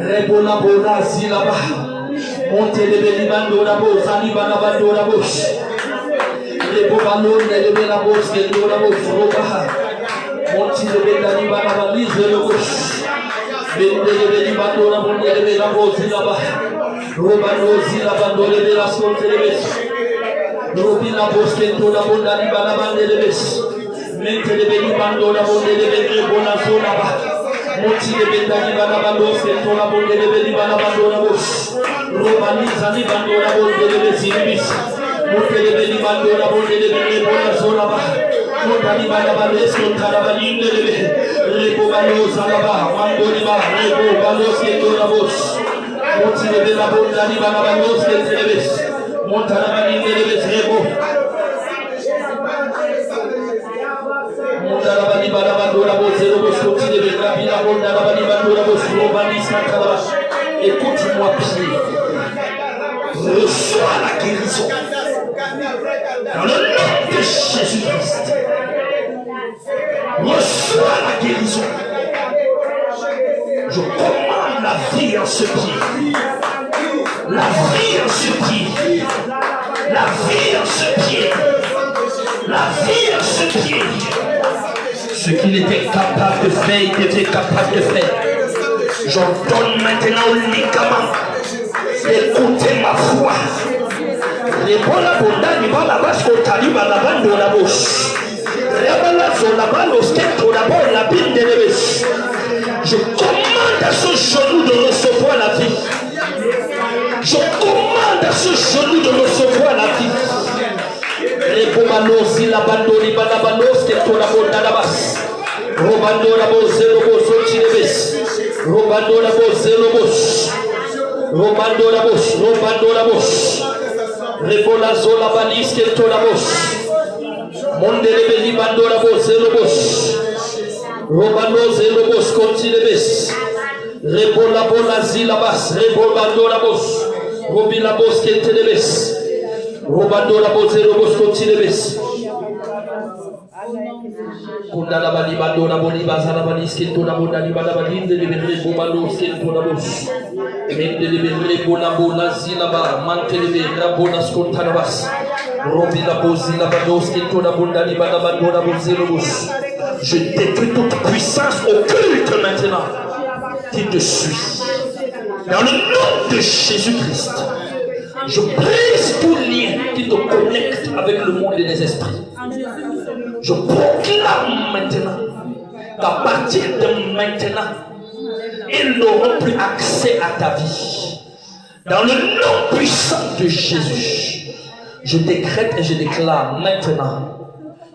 Rebola bona zilaba. Monte de Belimando la bosse, Anibana Bando la bosse. Rebobalon de Bela bosse, de la bosse, Robaha. Monte de Belanibana Valise le bosse. Bende de Belimando la bonne de Bela bosse là-bas. Robano zilabando de Bela Sonte de Bess. Robina bosse, de la bonne Anibana Bande de Bess. Mente de Belimando la bonne de Bela Bonazo là-bas. Monti de Bendani Banabandos, et ton abonné de Beli Banabandonabos, Romaniza ni Bandonabos de Besibis, Monte de Beli Bandonabos de Beli Bonazonaba, Montani Banabales, Montanabalin de Beli, Repobalos Alaba, Mandoniba, Repobalos et Tonabos, Monti de Belabondani Banabandos et Telebes, Montanabalin de Bes Rebo. Écoute-moi, Pierre. Reçois la guérison. Dans le nom de Jésus-Christ. Reçois la guérison. Je commande la vie en ce pied. La vie en ce pied. La vie en ce pied. La vie en ce pied. Ce qu'il était capable de faire, il était capable de faire. J'ordonne maintenant au ligament d'écouter ma voix. Les bonnes bondani bala basco taliba la bande de la bouche. Rebala zola balo sketto la bonne la binde de l'ebes. Je commande à ce genou de recevoir la vie. Je commande à ce genou de recevoir la vie. Les bomanosi la bandoli balabanos sketto la bonne la basse. Robando la bosse robo sotilebes. Robando la bosse robos. Robando la bosse, robando la bosse. Rebolazo la balis sketto la bosse. Mondele beli bando la bosse robos. Robando ze robos contilebes. Rebola bola zila bas, rebobando la bosse. Robi la bosse kentelebes. Robando la bosse robos contilebes. Kundala bali bando la boli bazala bali skento la boda di bada bali de bere bomalo skento la bos. Mende de bere bona bona zila ba mante de bere bona skonta la bas. Robi la bozi la bado skento la boda di bada bando la bozi la bos. Je détruis toute puissance occulte maintenant qui te suit. Dans le nom de Jésus-Christ, je brise tout lien qui te connecte avec le monde des esprits. Je proclame maintenant qu'à partir de maintenant, ils n'auront plus accès à ta vie. Dans le nom puissant de Jésus, je décrète et je déclare maintenant,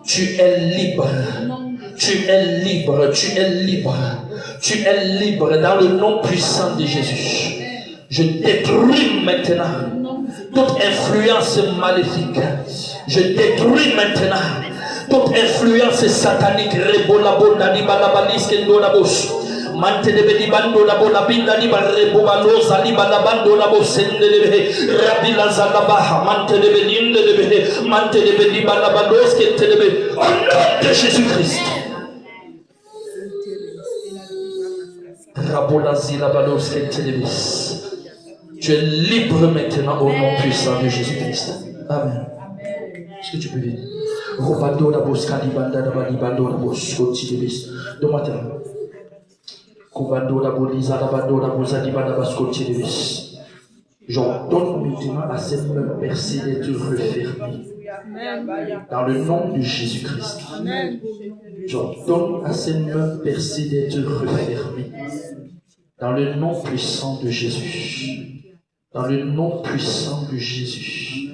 tu es libre. Tu es libre, tu es libre, tu es libre dans le nom puissant de Jésus. Je détruis maintenant toute influence maléfique. Je détruis maintenant toute influence satanique. Rebola bonda di balabalis kendo la bouche. Mante de bedi bando la bola binda di barrebolo zali balabando la bosende de rabila zalabaha mante de bedi de mante de bedi balabados kente de au nom de Jésus-Christ. Rabola zilabados kente de. Tu es libre maintenant au nom puissant de Jésus-Christ. Amen. Est-ce que tu peux venir? Robando la bosse calibanda da balibando la bosse continibis. De matin. Kubando la boliza la bando la bosa di banda bas continibis. J'ordonne maintenant à cette main percée d'être refermée. Dans le nom de Jésus-Christ. J'ordonne à cette main percée d'être refermée. Dans le nom puissant de Jésus. Dans le nom puissant de Jésus.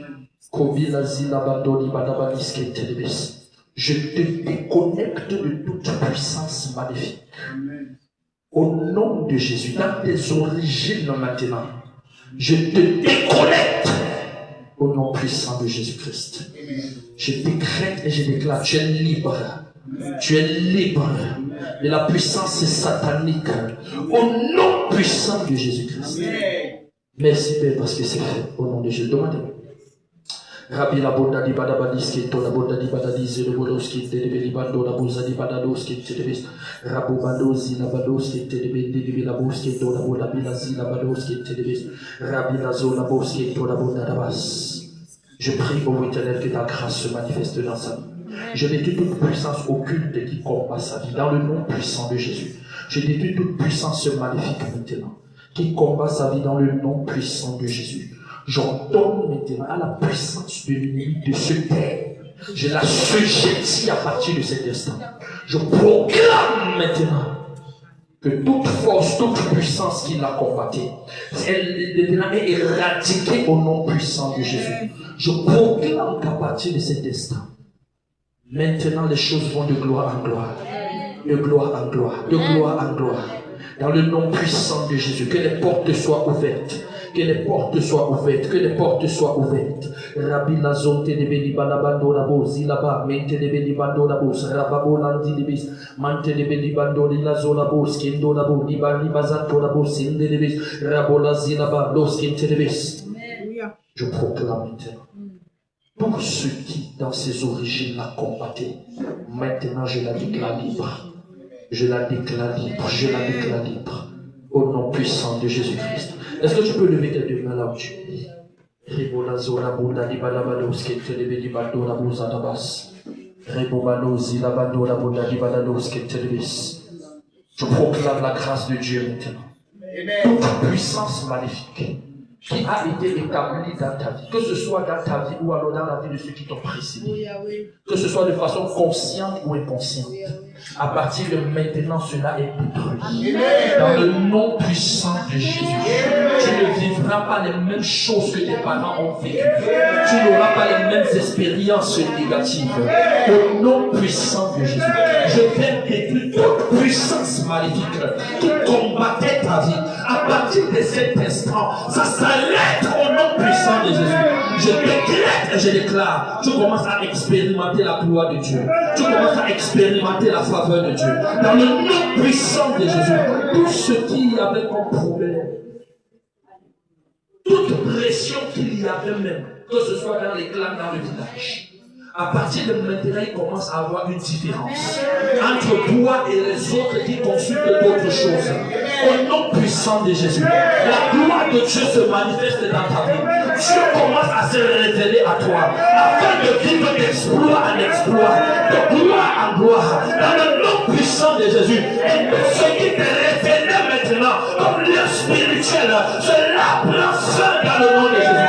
Je te déconnecte de toute puissance maléfique. Au nom de Jésus, dans tes origines maintenant, je te déconnecte au nom puissant de Jésus-Christ. Je décrète et je déclare, tu es libre. Tu es libre de la puissance satanique. Au nom puissant de Jésus-Christ. Merci Père parce que c'est fait. Au nom de Jésus. Demandez. Rabbi la bonda di bada badiski to la bonda di bada di zero bodoski te de belibando la boza di bada doski te de bes rabu badozi la badoski te de bendi di la boski to la bonda bilazi la badoski te de bes Rabbi la zo la boski to la bonda da bas. Je prie au Éternel que ta grâce se manifeste dans sa vie. Je détruis toute puissance occulte qui combat sa vie dans le nom puissant de Jésus. Je détruis toute puissance maléfique maintenant qui combat sa vie dans le nom puissant de Jésus. J'ordonne maintenant à la puissance de l'ennemi de se taire. Je la sujette à partir de cet instant. Je proclame maintenant que toute force, toute puissance qui l'a combatté, elle est éradiquée au nom puissant de Jésus. Je proclame qu'à partir de cet instant, maintenant les choses vont de gloire en gloire. De gloire en gloire. De gloire en gloire. Dans le nom puissant de Jésus, que les portes soient ouvertes. Que les portes soient ouvertes, que les portes soient ouvertes. Rabbi la zote de Belibando la bozi là-bas, mente de Belibando la boz, Rababo landi de bis, mante de Belibando la zola boz, kendo la bo, libali bazato la boz, inde de bis, Rabola zilaba, loskente de bis. Je proclame maintenant. Pour ceux qui, dans ses origines, la combattaient, maintenant je la déclare libre. Je la déclare libre, je la déclare libre. Au nom puissant de Jésus-Christ. Est-ce que tu peux lever tes deux mains là où tu es? Je proclame la grâce de Dieu maintenant. Toute puissance maléfique qui a été établie dans ta vie, que ce soit dans ta vie ou alors dans la vie de ceux qui t'ont précédé, que ce soit de façon consciente ou inconsciente, à partir de maintenant, cela est détruit. Dans le nom puissant de Jésus, tu ne vivras pas les mêmes choses que tes parents ont vécues. Tu n'auras pas les mêmes expériences négatives. Au nom puissant de Jésus, je viens détruire toute puissance maléfique qui combattait ta vie. À partir de cet instant, ça s'arrête au nom puissant de Jésus. Je décrète et je déclare, tu commences à expérimenter la gloire de Dieu. Tu commences à expérimenter la faveur de Dieu. Dans le nom puissant de Jésus, tout ce qui y avait comme problème, toute pression qu'il y avait même, que ce soit dans les clans, dans le village, à partir de maintenant, il commence à avoir une différence entre toi et les autres qui consultent d'autres choses. Au nom puissant de Jésus, la gloire de Dieu se manifeste dans ta vie. Dieu commence à se révéler à toi, afin de vivre d'exploit en exploit, de gloire en gloire, dans le nom puissant de Jésus. Et tout ce qui te révèle maintenant comme lieu spirituel, cela prend fin dans le nom de Jésus.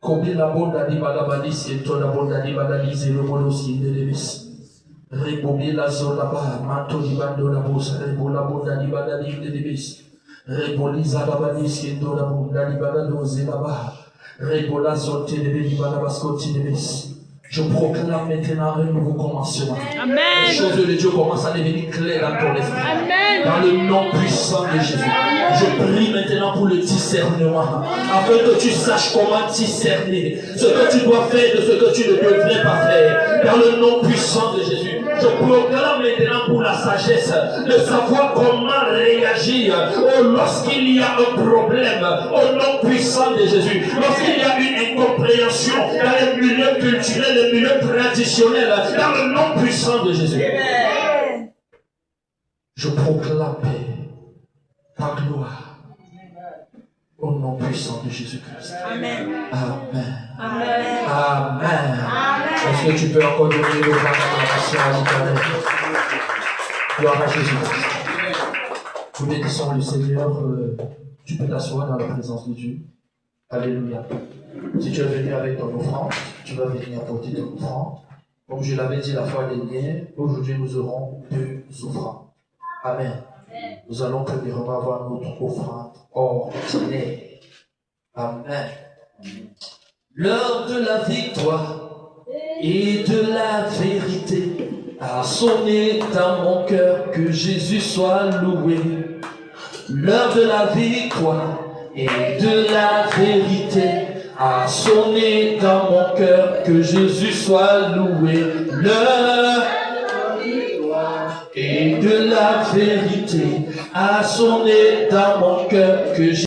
Combien la bonne di badabadis et toi la bonne di badadis et le monoski de levis. Rebobie la zone là-bas, manto di bando la bosse, rebo la bonne di badadis de levis. Rebolisa la badis et toi la bonne di badados et là-bas. Rebola zone de levis badabascoti de levis. Je proclame maintenant un nouveau commencement. Amen. Les choses de Dieu commencent à devenir claires dans ton esprit. Amen. Dans le nom puissant de Jésus. Je prie maintenant pour le discernement. Afin que tu saches comment discerner ce que tu dois faire de ce que tu ne devrais pas faire. Dans le nom puissant de Jésus. Je proclame maintenant pour la sagesse de savoir comment réagir lorsqu'il y a un problème. Au nom puissant de Jésus. Lorsqu'il y a une incompréhension dans les milieux culturels, les milieux traditionnels, dans le nom puissant de Jésus. Amen. Je proclame ta gloire au nom puissant de Jésus-Christ. Amen. Amen. Amen. Amen. Amen. Est-ce que tu peux encore donner le droit d'acclamation à l'Éternel? Gloire à Jésus-Christ. Nous bénissons le Seigneur Tu peux t'asseoir dans la présence de Dieu. Alléluia. Si tu es venu avec ton offrande, tu vas venir apporter ton offrande. Comme je l'avais dit la fois dernière, aujourd'hui nous aurons 2 offrandes. Amen. Nous allons premièrement avoir notre offrande ordinaire. Amen. L'heure de la victoire et de la vérité a sonné dans mon cœur, que Jésus soit loué. L'heure de la victoire et de la vérité a sonné dans mon cœur, que Jésus soit loué. L'heure et de la vérité a sonné dans mon cœur, que